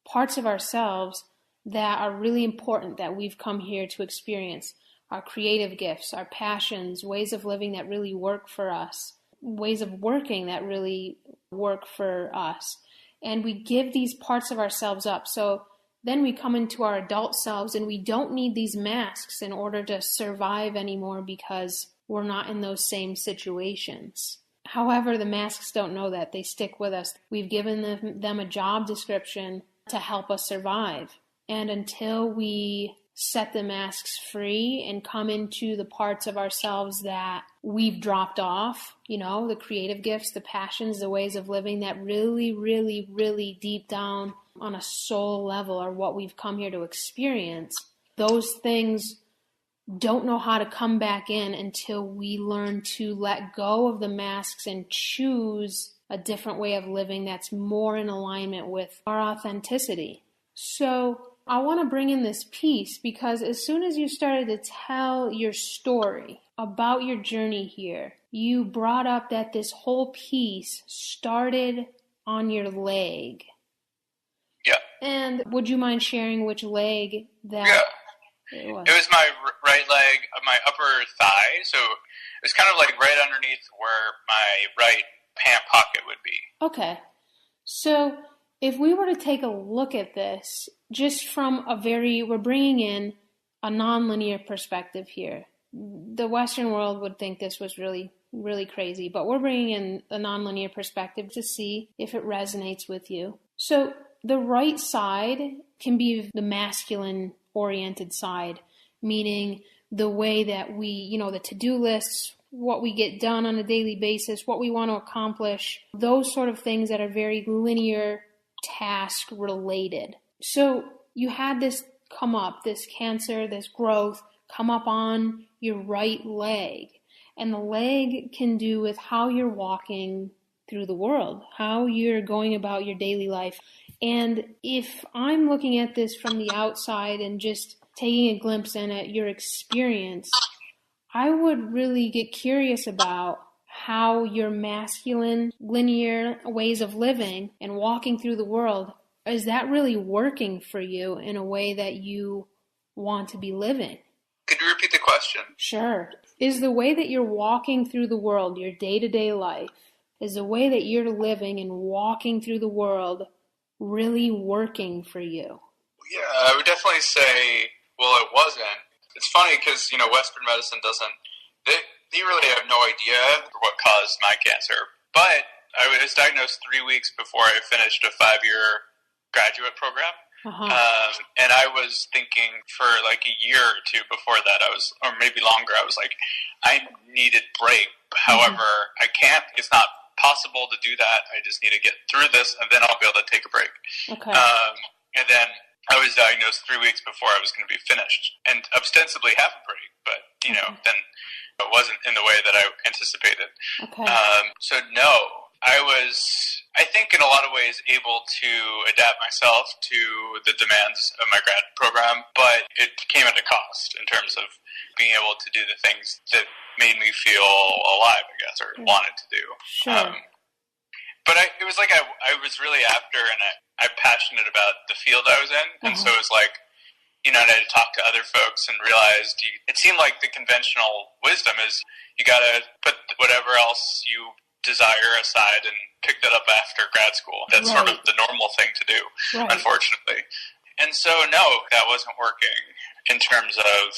parts of ourselves that are really important that we've come here to experience. Our creative gifts, our passions, ways of living that really work for us, ways of working that really work for us. And we give these parts of ourselves up. So then we come into our adult selves, and we don't need these masks in order to survive anymore because we're not in those same situations. However, the masks don't know that. They stick with us. We've given them a job description to help us survive. And until we set the masks free and come into the parts of ourselves that we've dropped off, you know, the creative gifts, the passions, the ways of living that really, really, really deep down on a soul level are what we've come here to experience, those things don't know how to come back in until we learn to let go of the masks and choose a different way of living that's more in alignment with our authenticity. So I want to bring in this piece because as soon as you started to tell your story about your journey here, you brought up that this whole piece started on your leg. Yeah. And would you mind sharing which leg that it was? It was my right leg, my upper thigh. So it was kind of like right underneath where my right pant pocket would be. Okay. So if we were to take a look at this just from we're bringing in a nonlinear perspective here. The Western world would think this was really really crazy, but we're bringing in a nonlinear perspective to see if it resonates with you. So the right side can be the masculine oriented side, meaning the way that we, the to-do lists, what we get done on a daily basis, what we want to accomplish, those sort of things that are very linear, task related. So you had this come up, this cancer, this growth come up on your right leg. And the leg can do with how you're walking through the world, how you're going about your daily life. And if I'm looking at this from the outside and just taking a glimpse in at your experience, I would really get curious about how your masculine, linear ways of living and walking through the world, is that really working for you in a way that you want to be living? Could you repeat the question? Sure. Is the way that you're walking through the world, your day-to-day life, is the way that you're living and walking through the world really working for you? Yeah, I would definitely say, well, it wasn't. It's funny because, Western medicine they really have no idea what caused my cancer. But I was diagnosed 3 weeks before I finished a 5-year graduate program. And I was thinking for like a year or two before that, or maybe longer, I was like, I needed break. However, I can't, it's not possible to do that. I just need to get through this and then I'll be able to take a break. Okay. And then I was diagnosed 3 weeks before I was going to be finished and ostensibly have a break, but, then it wasn't in the way that I anticipated. Okay. So no. I think in a lot of ways able to adapt myself to the demands of my grad program, but it came at a cost in terms of being able to do the things that made me feel alive, I guess, or wanted to do. Sure. But it was like I was really after, and I'm passionate about the field I was in, and so it was like, and I had to talk to other folks and realized it seemed like the conventional wisdom is you got to put whatever else you desire aside and pick that up after grad school. That's sort of the normal thing to do, unfortunately. And so, no, that wasn't working in terms of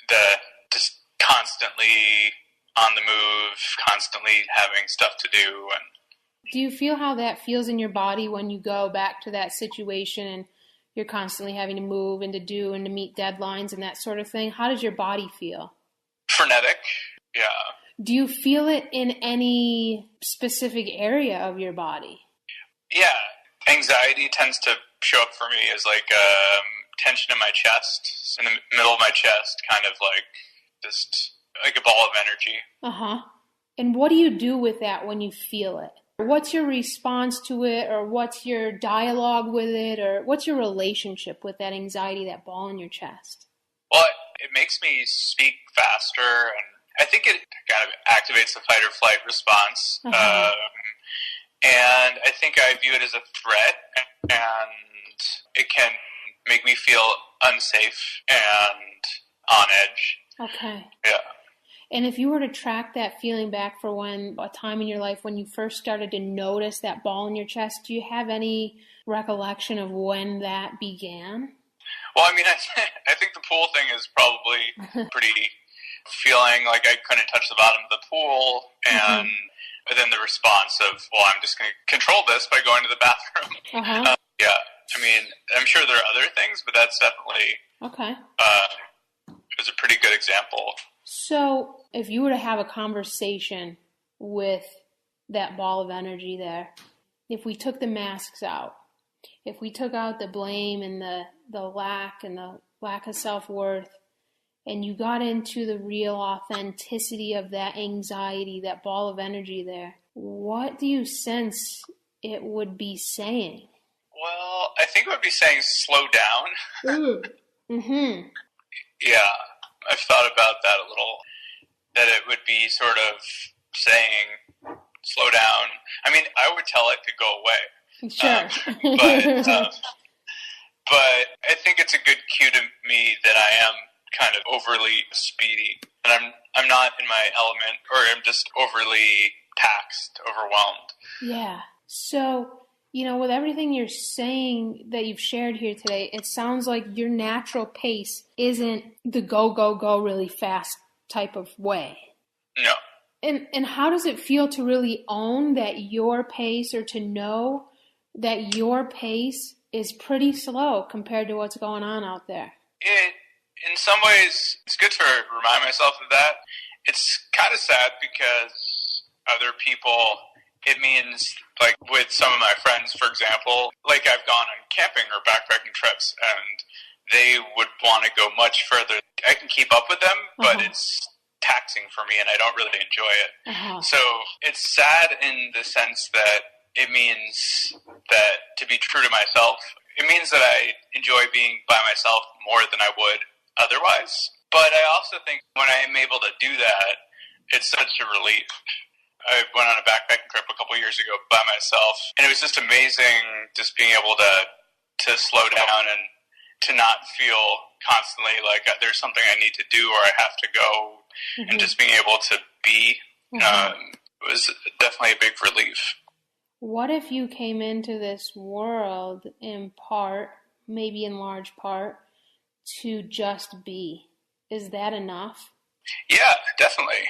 the just constantly on the move, constantly having stuff to do. And do you feel how that feels in your body when you go back to that situation and you're constantly having to move and to do and to meet deadlines and that sort of thing? How does your body feel? Frenetic, yeah. Do you feel it in any specific area of your body? Yeah. Anxiety tends to show up for me as like tension in my chest, in the middle of my chest, kind of like just like a ball of energy. And what do you do with that when you feel it? What's your response to it, or what's your dialogue with it, or what's your relationship with that anxiety, that ball in your chest? Well, it makes me speak faster, and I think it kind of activates the fight or flight response. And I think I view it as a threat, and it can make me feel unsafe and on edge. Okay. Yeah. And if you were to track that feeling back for a time in your life when you first started to notice that ball in your chest, do you have any recollection of when that began? Well, I mean, I think the pool thing is probably pretty feeling like I couldn't touch the bottom of the pool, and then the response of, well, I'm just going to control this by going to the bathroom. Yeah, I mean, I'm sure there are other things, but that's definitely was a pretty good example. So if you were to have a conversation with that ball of energy there, if we took the masks out, if we took out the blame and the lack of self-worth, and you got into the real authenticity of that anxiety, that ball of energy there, what do you sense it would be saying? Well, I think it would be saying slow down. Yeah, I've thought about that a little, that it would be sort of saying slow down. I mean, I would tell it to go away. Sure. But I think it's a good cue to me that I am kind of overly speedy, and I'm not in my element, or I'm just overly taxed, overwhelmed. Yeah. So, with everything you're saying that you've shared here today, it sounds like your natural pace isn't the go, go, go really fast type of way. No. And how does it feel to really own that your pace, or to know that your pace is pretty slow compared to what's going on out there? In some ways, it's good to remind myself of that. It's kind of sad because other people, it means, like with some of my friends, for example, like I've gone on camping or backpacking trips, and they would want to go much further. I can keep up with them, but it's taxing for me, and I don't really enjoy it. So it's sad in the sense that it means that to be true to myself, it means that I enjoy being by myself more than I would otherwise. But I also think when I am able to do that, it's such a relief. I went on a backpacking trip a couple years ago by myself, and it was just amazing just being able to slow down and to not feel constantly like there's something I need to do or I have to go, and just being able to be was definitely a big relief. What if you came into this world in part, maybe in large part, to just be? Is that enough? Yeah, definitely.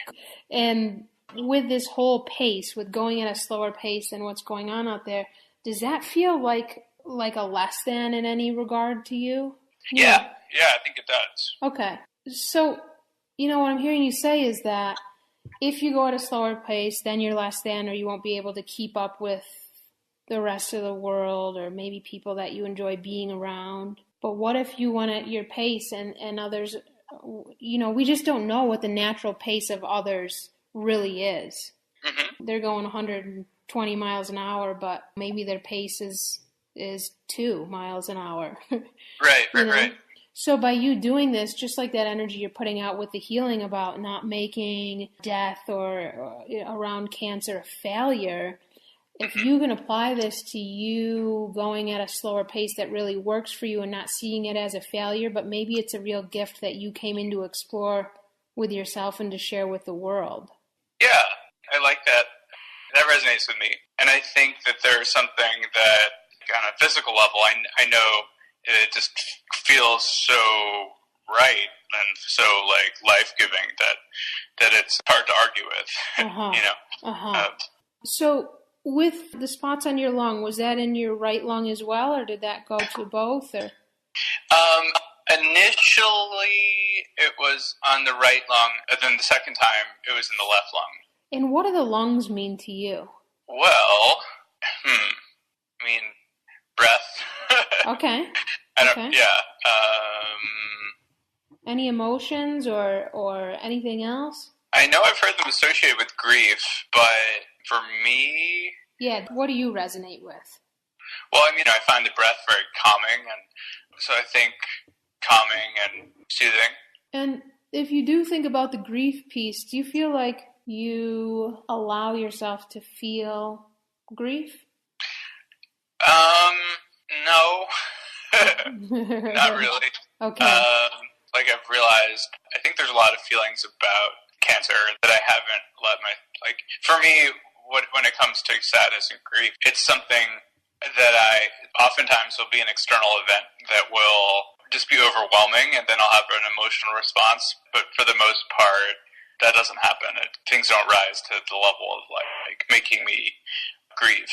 And with this whole pace, with going at a slower pace than what's going on out there, does that feel like a less than in any regard to you? Yeah, I think it does. Okay. So, what I'm hearing you say is that if you go at a slower pace, then you're less than, or you won't be able to keep up with the rest of the world, or maybe people that you enjoy being around. But what if you went at your pace and others, we just don't know what the natural pace of others really is. They're going 120 miles an hour, but maybe their pace is 2 miles an hour. Right. So by you doing this, just like that energy you're putting out with the healing about not making death or around cancer a failure, if you can apply this to you going at a slower pace that really works for you and not seeing it as a failure, but maybe it's a real gift that you came in to explore with yourself and to share with the world. Yeah, I like that. That resonates with me. And I think that there's something that on a physical level, I know it just feels so right and so like life-giving that it's hard to argue with. So with the spots on your lung, was that in your right lung as well, or did that go to both? Or initially it was on the right lung, and then the second time it was in the left lung. And what do the lungs mean to you? Well, breath. Okay. Any emotions or anything else? I know I've heard them associated with grief, but for me... Yeah, what do you resonate with? Well, I find the breath very calming, and so I think calming and soothing. And if you do think about the grief piece, do you feel like you allow yourself to feel grief? No. Not really. Okay. Like I've realized, I think there's a lot of feelings about cancer that I haven't let for me, when it comes to sadness and grief, it's something that oftentimes will be an external event that will just be overwhelming, and then I'll have an emotional response. But for the most part, that doesn't happen. Things don't rise to the level of like making me grieve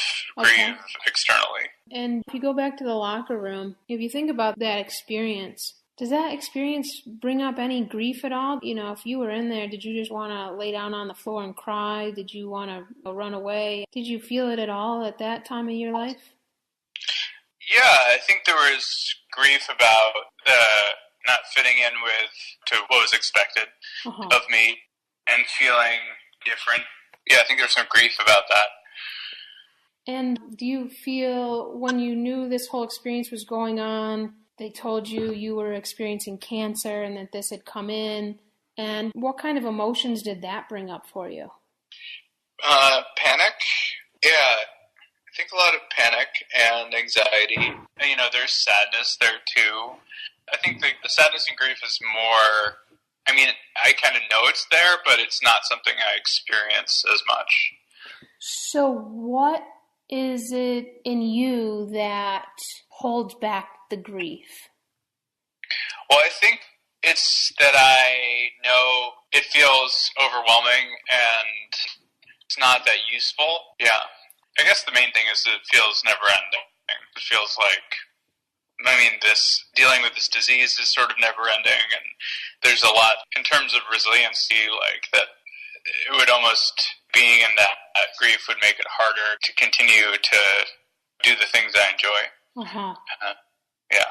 externally. And if you go back to the locker room, if you think about that experience, does that experience bring up any grief at all? If you were in there, did you just want to lay down on the floor and cry? Did you want to run away? Did you feel it at all at that time of your life? Yeah, I think there was grief about the not fitting in to what was expected of me and feeling different. Yeah, I think there's some grief about that. And do you feel when you knew this whole experience was going on, they told you were experiencing cancer and that this had come in, and what kind of emotions did that bring up for you? Panic. Yeah, I think a lot of panic and anxiety. There's sadness there too. I think the sadness and grief is more, I kind of know it's there, but it's not something I experience as much. So what is it in you that holds back the grief? Well, I think It's that I know it feels overwhelming and it's not that useful. Yeah. I guess the main thing is it feels never ending. It feels like, dealing with this disease is sort of never ending, and there's a lot in terms of resiliency, like that it would almost, being in that grief would make it harder to continue to do the things I enjoy. Yeah.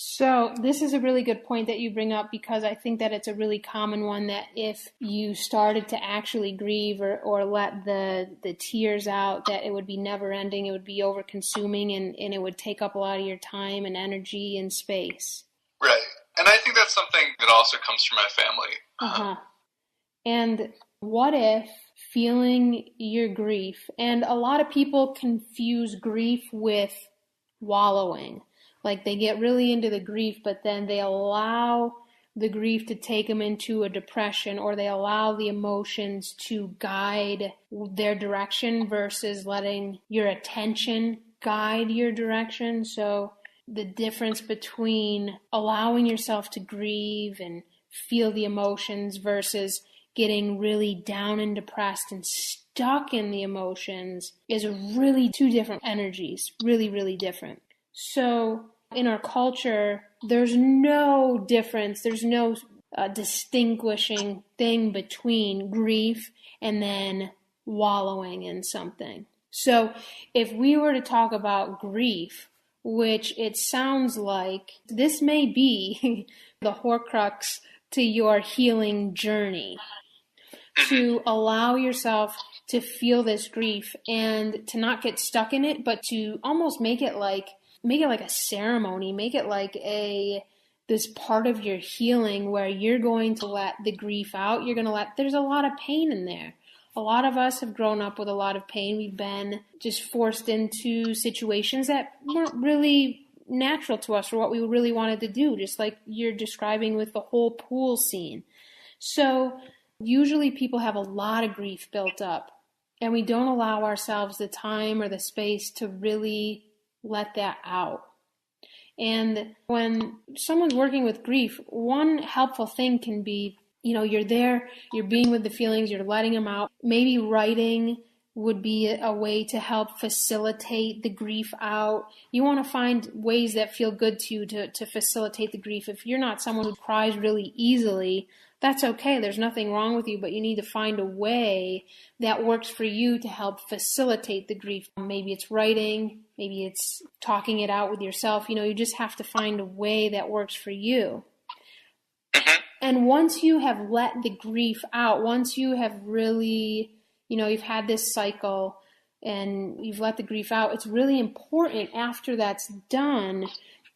So this is a really good point that you bring up, because I think that it's a really common one, that if you started to actually grieve or let the tears out, that it would be never ending, it would be over consuming, and it would take up a lot of your time and energy and space. Right. And I think that's something that also comes from my family. And what if feeling your grief, and a lot of people confuse grief with wallowing. Like they get really into the grief, but then they allow the grief to take them into a depression, or they allow the emotions to guide their direction versus letting your attention guide your direction. So the difference between allowing yourself to grieve and feel the emotions versus getting really down and depressed and stuck in the emotions is really two different energies, really, really different. So in our culture, there's no difference, there's no distinguishing thing between grief and then wallowing in something. So if we were to talk about grief, which it sounds like this may be the Horcrux to your healing journey, to allow yourself to feel this grief and to not get stuck in it, but to almost make it like a ceremony, make it like this part of your healing where you're going to let the grief out. There's a lot of pain in there. A lot of us have grown up with a lot of pain. We've been just forced into situations that weren't really natural to us or what we really wanted to do, just like you're describing with the whole pool scene. So usually people have a lot of grief built up, and we don't allow ourselves the time or the space to really let that out. And when someone's working with grief, one helpful thing can be, you're there, you're being with the feelings, you're letting them out. Maybe writing would be a way to help facilitate the grief out. You want to find ways that feel good to you to facilitate the grief. If you're not someone who cries really easily, that's okay. There's nothing wrong with you, but you need to find a way that works for you to help facilitate the grief. Maybe it's writing, maybe it's talking it out with yourself. You just have to find a way that works for you. And once you have let the grief out, once you have really, you've had this cycle and you've let the grief out, it's really important after that's done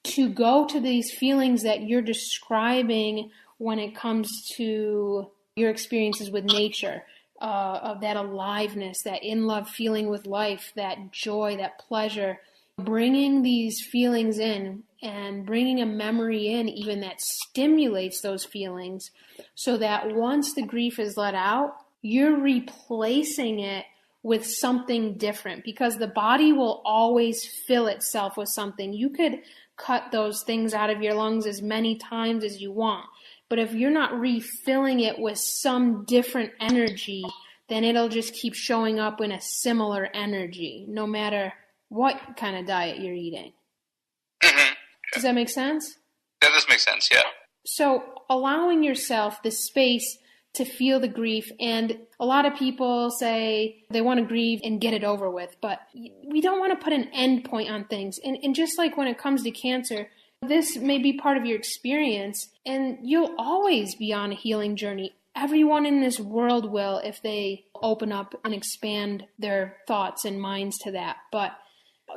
to go to these feelings that you're describing when it comes to your experiences with nature, of that aliveness, that in-love feeling with life, that joy, that pleasure, bringing these feelings in and bringing a memory in even that stimulates those feelings, so that once the grief is let out, you're replacing it with something different, because the body will always fill itself with something. You could cut those things out of your lungs as many times as you want, but if you're not refilling it with some different energy, then it'll just keep showing up in a similar energy, no matter what kind of diet you're eating. Does that make sense? Yeah, this makes sense, yeah. So allowing yourself the space to feel the grief, and a lot of people say they want to grieve and get it over with, but we don't want to put an end point on things. And just like when it comes to cancer, this may be part of your experience, and you'll always be on a healing journey. Everyone in this world will, if they open up and expand their thoughts and minds to that. But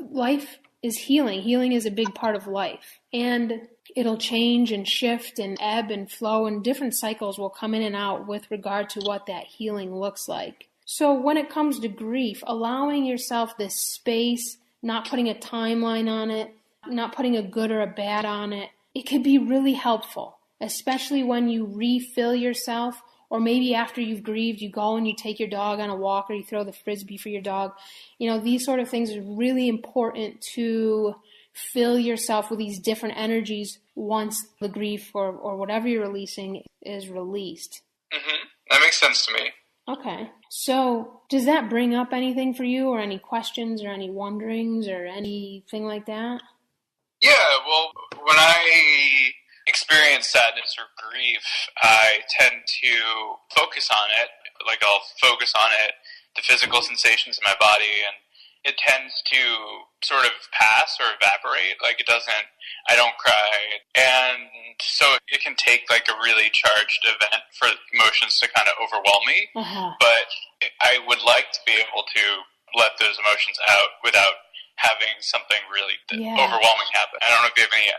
life is healing. Healing is a big part of life. And it'll change and shift and ebb and flow, and different cycles will come in and out with regard to what that healing looks like. So when it comes to grief, allowing yourself this space, not putting a timeline on it, not putting a good or a bad on it, it could be really helpful, especially when you refill yourself, or maybe after you've grieved, you go and you take your dog on a walk, or you throw the frisbee for your dog. These sort of things are really important to fill yourself with these different energies once the grief or whatever you're releasing is released. Mm-hmm. That makes sense to me. Okay. So does that bring up anything for you, or any questions or any wonderings or anything like that? Yeah, well, when I experience sadness or grief, I tend to focus on it. Like, I'll focus on it, the physical sensations in my body, and it tends to sort of pass or evaporate. Like, I don't cry. And so it can take like a really charged event for emotions to kind of overwhelm me. Uh-huh. But I would like to be able to let those emotions out without having something really overwhelming happen. I don't know if you have any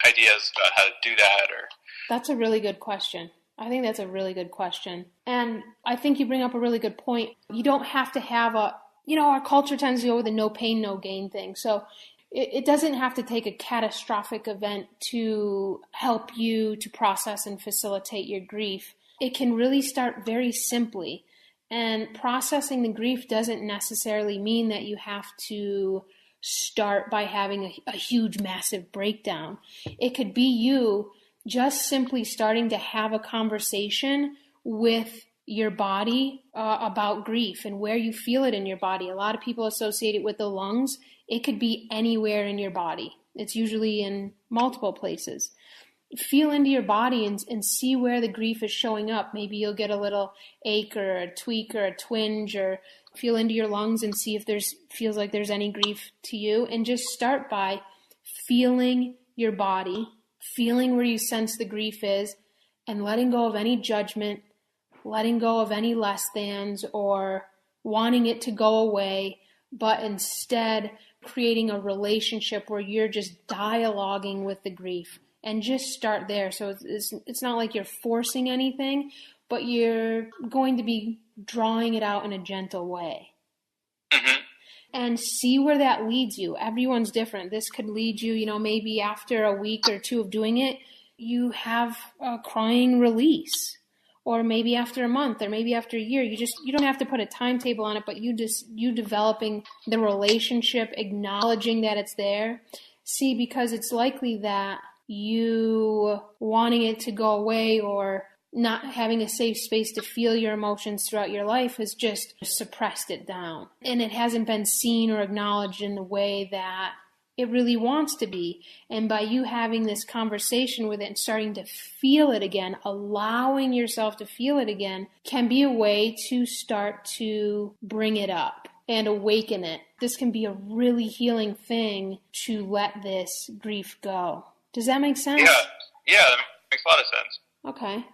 ideas about how to do that. Or That's a really good question. I think that's a really good question. And I think you bring up a really good point. You don't have to have our culture tends to go with a no pain, no gain thing. So it doesn't have to take a catastrophic event to help you to process and facilitate your grief. It can really start very simply. And processing the grief doesn't necessarily mean that you have to start by having a huge, massive breakdown. It could be you just simply starting to have a conversation with your body about grief and where you feel it in your body. A lot of people associate it with the lungs. It could be anywhere in your body. It's usually in multiple places. Feel into your body and see where the grief is showing up. Maybe you'll get a little ache or a tweak or a twinge, or feel into your lungs and see if feels like there's any grief to you. And just start by feeling your body, feeling where you sense the grief is, and letting go of any judgment, letting go of any less thans or wanting it to go away, but instead creating a relationship where you're just dialoguing with the grief. And just start there. So it's not like you're forcing anything, but you're going to be drawing it out in a gentle way. Mm-hmm. And see where that leads you. Everyone's different. This could lead you, maybe after a week or two of doing it, you have a crying release. Or maybe after a month, or maybe after a year. You don't have to put a timetable on it, but you developing the relationship, acknowledging that it's there. See, because it's likely that you wanting it to go away or not having a safe space to feel your emotions throughout your life has just suppressed it down. And it hasn't been seen or acknowledged in the way that it really wants to be. And by you having this conversation with it and starting to feel it again, allowing yourself to feel it again, can be a way to start to bring it up and awaken it. This can be a really healing thing to let this grief go. Does that make sense? Yeah, that makes a lot of sense. Okay.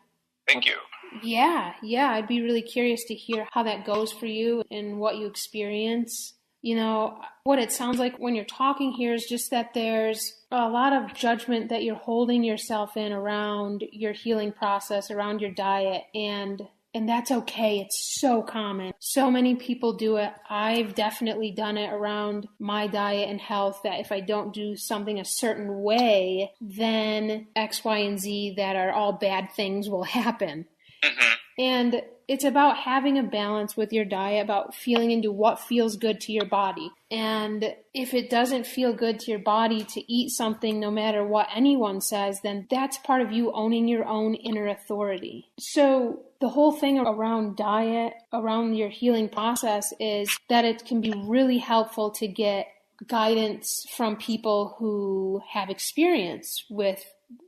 Thank you. Yeah, I'd be really curious to hear how that goes for you and what you experience. What it sounds like when you're talking here is just that there's a lot of judgment that you're holding yourself in around your healing process, around your diet, and that's okay. It's so common. So many people do it. I've definitely done it around my diet and health, that if I don't do something a certain way, then X, Y, and Z that are all bad things will happen. Mm-hmm. And it's about having a balance with your diet, about feeling into what feels good to your body. And if it doesn't feel good to your body to eat something, no matter what anyone says, then that's part of you owning your own inner authority. So the whole thing around diet, around your healing process, is that it can be really helpful to get guidance from people who have experience with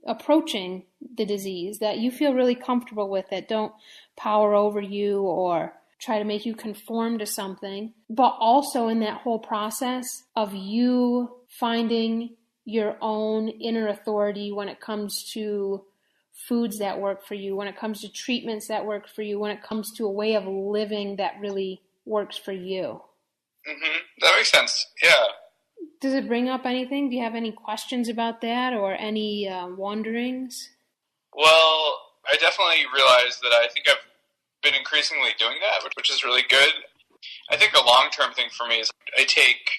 approaching the disease, that you feel really comfortable with, that don't power over you or try to make you conform to something, but also in that whole process of you finding your own inner authority when it comes to foods that work for you, when it comes to treatments that work for you, when it comes to a way of living that really works for you. Mm-hmm. That makes sense. Yeah. Does it bring up anything? Do you have any questions about that or any wonderings? Well, I definitely realized that I think I've been increasingly doing that, which is really good. I think a long-term thing for me is I take,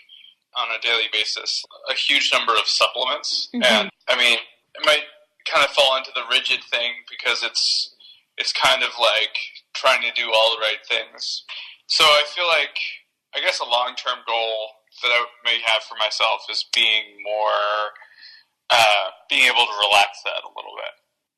on a daily basis, a huge number of supplements. Mm-hmm. And, it might kind of fall into the rigid thing because it's kind of like trying to do all the right things. So I feel like, I guess a long-term goal that I may have for myself is being able to relax that a little bit.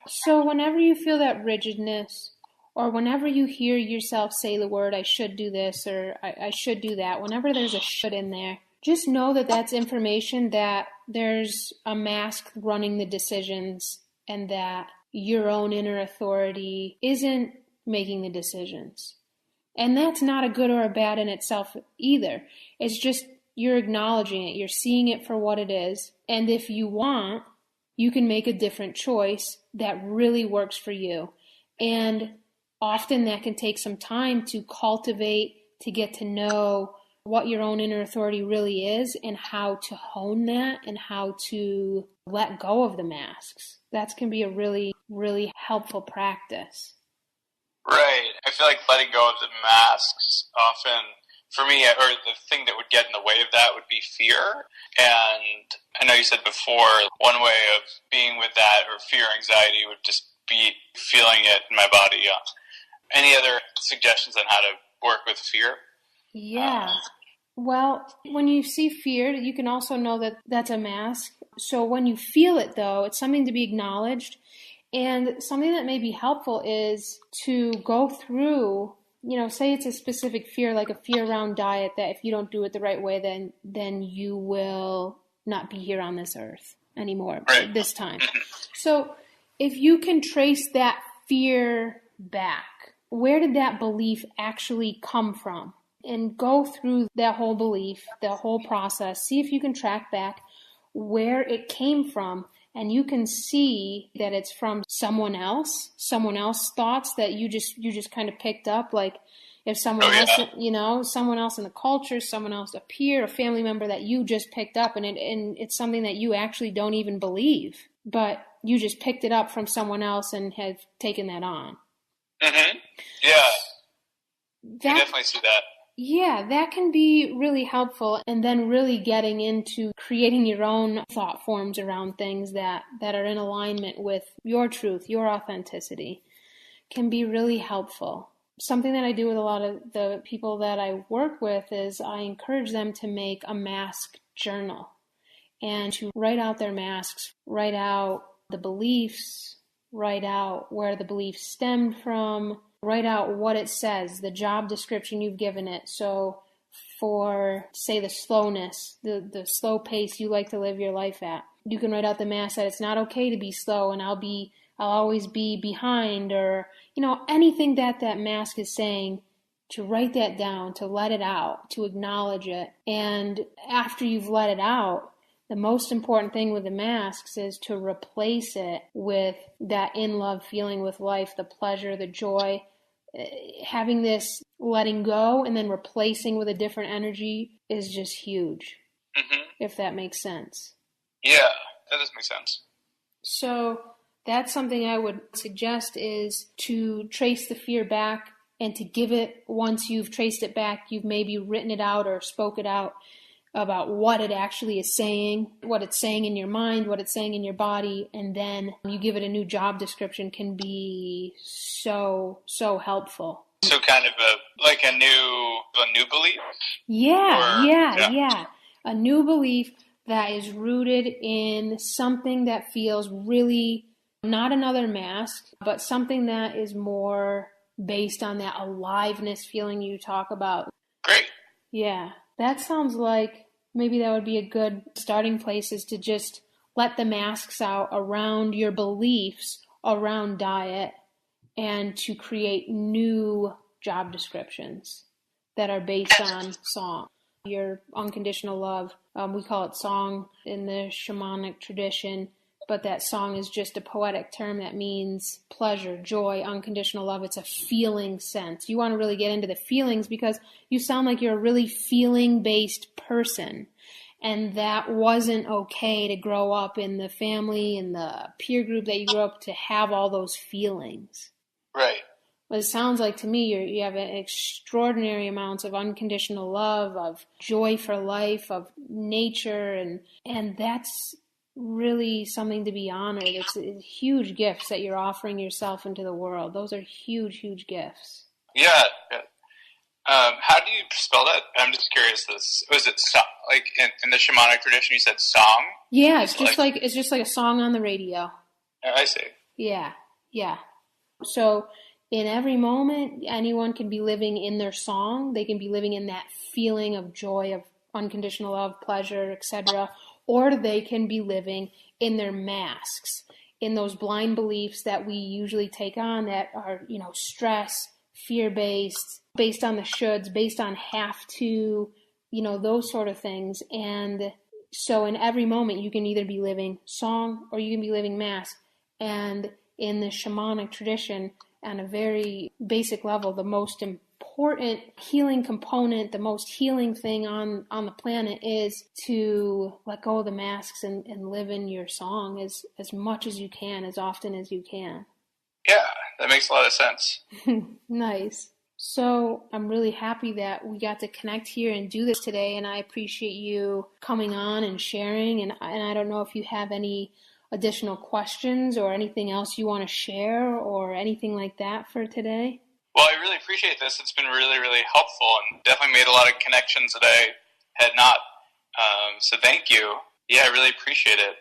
So whenever you feel that rigidness, or whenever you hear yourself say the word, I should do this, or I should do that, whenever there's a should in there, just know that that's information that there's a mask running the decisions, and that your own inner authority isn't making the decisions. And that's not a good or a bad in itself either. It's just you're acknowledging it. You're seeing it for what it is. And if you want, you can make a different choice that really works for you. And often that can take some time to cultivate, to get to know what your own inner authority really is and how to hone that and how to let go of the masks. That can be a really, really helpful practice. Right. I feel like letting go of the masks often, for me, or the thing that would get in the way of that would be fear. And I know you said before, one way of being with that or fear, anxiety would just be feeling it in my body. Any other suggestions on how to work with fear? Yeah. Well, when you see fear, you can also know that that's a mask. So when you feel it, though, it's something to be acknowledged. And something that may be helpful is to go through, say it's a specific fear, like a fear around diet, that if you don't do it the right way, then you will not be here on this earth anymore this time. So if you can trace that fear back, where did that belief actually come from? And go through that whole belief, the whole process, see if you can track back where it came from. And you can see that it's from someone else's thoughts that you just kind of picked up. Like if someone else, someone else in the culture, someone else, a peer, a family member that you just picked up, and it's something that you actually don't even believe, but you just picked it up from someone else and have taken that on. Mm-hmm. Yeah, I definitely see that. Yeah, that can be really helpful. And then really getting into creating your own thought forms around things that are in alignment with your truth, your authenticity, can be really helpful. Something that I do with a lot of the people that I work with is I encourage them to make a mask journal and to write out their masks, write out the beliefs, write out where the beliefs stemmed from, write out what it says, the job description you've given it. So for, say, the slowness, the slow pace you like to live your life at, you can write out the mask that it's not okay to be slow and I'll always be behind, or, anything that mask is saying, to write that down, to let it out, to acknowledge it. And after you've let it out, the most important thing with the masks is to replace it with that in-love feeling with life, the pleasure, the joy. Having this letting go and then replacing with a different energy is just huge, if that makes sense. Yeah, that does make sense. So that's something I would suggest, is to trace the fear back and to give it, once you've traced it back, you've maybe written it out or spoke it out, about what it actually is saying, what it's saying in your mind, what it's saying in your body, and then you give it a new job description, can be so helpful. So kind of a new belief? Yeah. A new belief that is rooted in something that feels really not another mask, but something that is more based on that aliveness feeling you talk about. Great. Yeah. That sounds like maybe that would be a good starting place, is to just let the masks out around your beliefs around diet and to create new job descriptions that are based on song. Your unconditional love, we call it song in the shamanic tradition, but that song is just a poetic term that means pleasure, joy, unconditional love. It's a feeling sense. You want to really get into the feelings because you sound like you're a really feeling-based person. And that wasn't okay to grow up in the family and the peer group that you grew up to have all those feelings. Right. But it sounds like to me you have extraordinary amounts of unconditional love, of joy for life, of nature, and that's really something to be honored. It's huge gifts that you're offering yourself into the world. Those are huge, huge gifts. Yeah. How do you spell that? I'm just curious. Was it like in the shamanic tradition? You said song. Yeah, it's just like a song on the radio. Oh, I see. Yeah, yeah. So in every moment, anyone can be living in their song. They can be living in that feeling of joy, of unconditional love, pleasure, etc. Or they can be living in their masks, in those blind beliefs that we usually take on that are, stress, fear-based, based on the shoulds, based on have to, those sort of things. And so in every moment, you can either be living song or you can be living mask. And in the shamanic tradition, on a very basic level, the most important healing component, the most healing thing on the planet is to let go of the masks and live in your song as much as you can, as often as you can. Yeah, that makes a lot of sense. Nice. So I'm really happy that we got to connect here and do this today, and I appreciate you coming on and sharing, and I don't know if you have any additional questions or anything else you want to share or anything like that for today? Well, I really appreciate this. It's been really, really helpful and definitely made a lot of connections that I had not. So thank you. Yeah, I really appreciate it.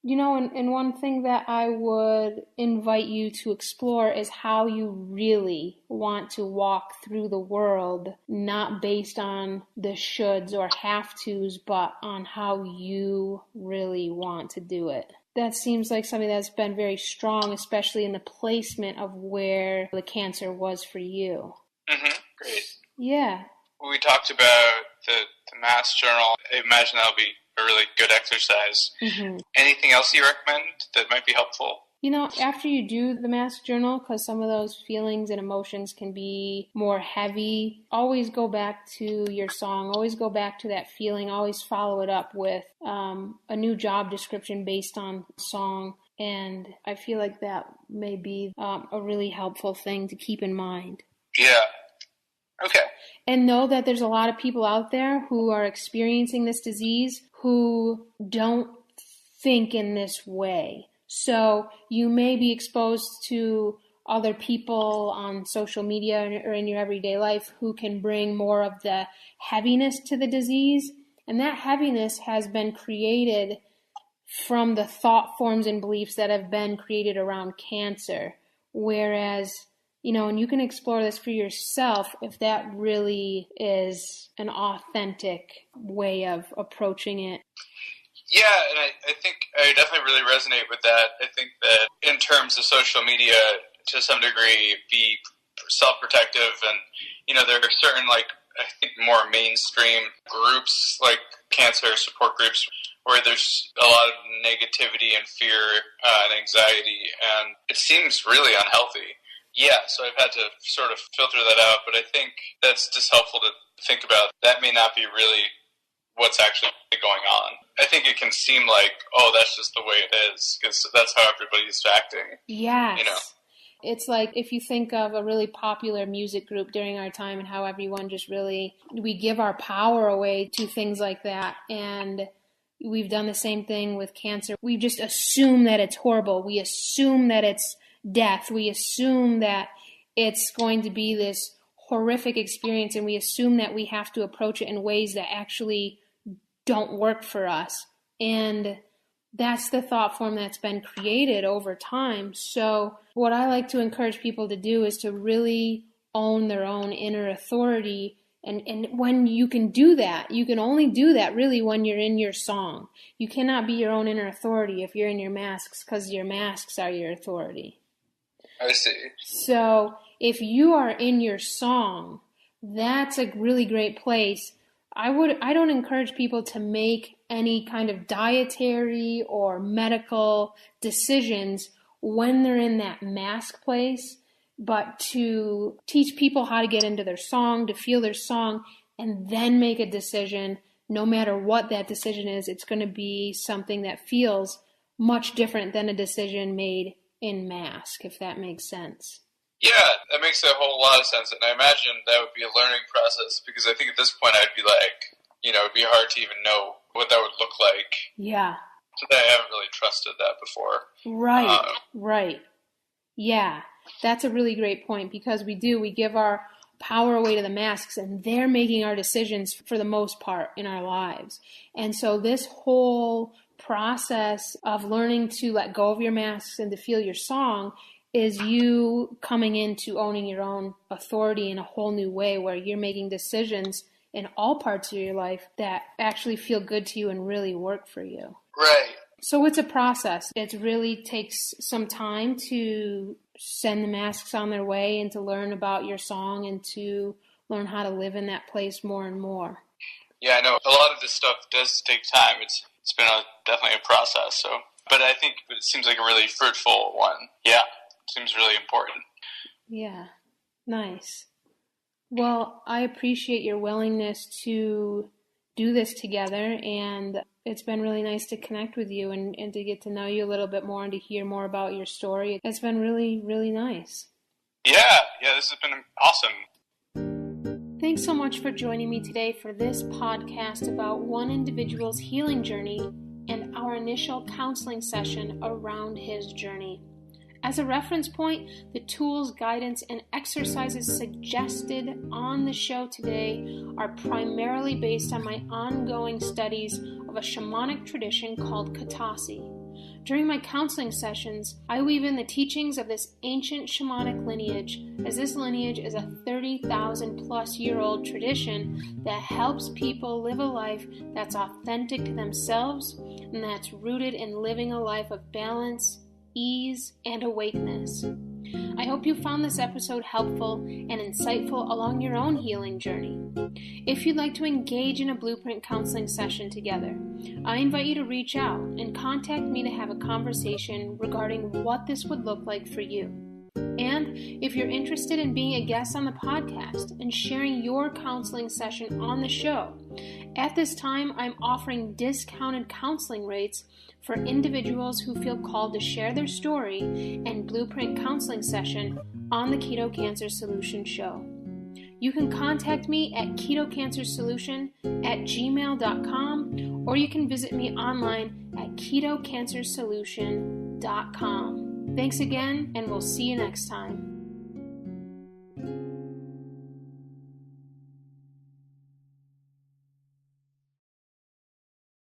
And one thing that I would invite you to explore is how you really want to walk through the world, not based on the shoulds or have tos, but on how you really want to do it. That seems like something that's been very strong, especially in the placement of where the cancer was for you. Mm-hmm. Great. Yeah. We talked about the Mass Journal. I imagine that'll be a really good exercise. Mm-hmm. Anything else you recommend that might be helpful? After you do the Mass Journal, because some of those feelings and emotions can be more heavy, always go back to your song, always go back to that feeling, always follow it up with a new job description based on song. And I feel like that may be a really helpful thing to keep in mind. Yeah. Okay. And know that there's a lot of people out there who are experiencing this disease who don't think in this way. So you may be exposed to other people on social media or in your everyday life who can bring more of the heaviness to the disease. And that heaviness has been created from the thought forms and beliefs that have been created around cancer. Whereas, and you can explore this for yourself if that really is an authentic way of approaching it. Yeah, and I think I definitely really resonate with that. I think that in terms of social media, to some degree, be self-protective, and there are certain I think more mainstream groups like cancer support groups where there's a lot of negativity and fear and anxiety, and it seems really unhealthy. Yeah, so I've had to sort of filter that out, but I think that's just helpful to think about. That may not be really what's actually going on. I think it can seem like, that's just the way it is, because that's how everybody's acting. Yes. It's like if you think of a really popular music group during our time and how everyone just really, we give our power away to things like that. And we've done the same thing with cancer. We just assume that it's horrible. We assume that it's death. We assume that it's going to be this horrific experience, and we assume that we have to approach it in ways that actually don't work for us. And that's the thought form that's been created over time. So what I like to encourage people to do is to really own their own inner authority. And when you can do that, you can only do that really when you're in your song. You cannot be your own inner authority if you're in your masks, because your masks are your authority. I see. So if you are in your song, that's a really great place. I don't encourage people to make any kind of dietary or medical decisions when they're in that mask place, but to teach people how to get into their song, to feel their song, and then make a decision. No matter what that decision is, it's going to be something that feels much different than a decision made in mask, if that makes sense. Yeah, that makes a whole lot of sense, and I imagine that would be a learning process, because I think at this point I'd be like, it'd be hard to even know what that would look like. Yeah. So that I haven't really trusted that before. Right. Yeah, that's a really great point, because we give our power away to the masks, and they're making our decisions for the most part in our lives. And so this whole process of learning to let go of your masks and to feel your song is you coming into owning your own authority in a whole new way, where you're making decisions in all parts of your life that actually feel good to you and really work for you. Right. So it's a process. It really takes some time to send the masks on their way and to learn about your song and to learn how to live in that place more and more. Yeah, I know a lot of this stuff does take time. It's been definitely a process. So, but I think it seems like a really fruitful one. Yeah, seems really important. Yeah, nice. Well, I appreciate your willingness to do this together, and it's been really nice to connect with you and to get to know you a little bit more and to hear more about your story. It's been really, really nice. Yeah, this has been awesome. Thanks so much for joining me today for this podcast about one individual's healing journey and our initial counseling session around his journey. As a reference point, the tools, guidance, and exercises suggested on the show today are primarily based on my ongoing studies of a shamanic tradition called Keto. During my counseling sessions, I weave in the teachings of this ancient shamanic lineage, as this lineage is a 30,000 plus year old tradition that helps people live a life that's authentic to themselves and that's rooted in living a life of balance, ease, and awakeness. I hope you found this episode helpful and insightful along your own healing journey. If you'd like to engage in a Blueprint counseling session together, I invite you to reach out and contact me to have a conversation regarding what this would look like for you. And if you're interested in being a guest on the podcast and sharing your counseling session on the show, at this time I'm offering discounted counseling rates for individuals who feel called to share their story and Blueprint counseling session on the Keto Cancer Solution show. You can contact me at ketocancersolution@gmail.com, or you can visit me online at ketocancersolution.com. Thanks again, and we'll see you next time.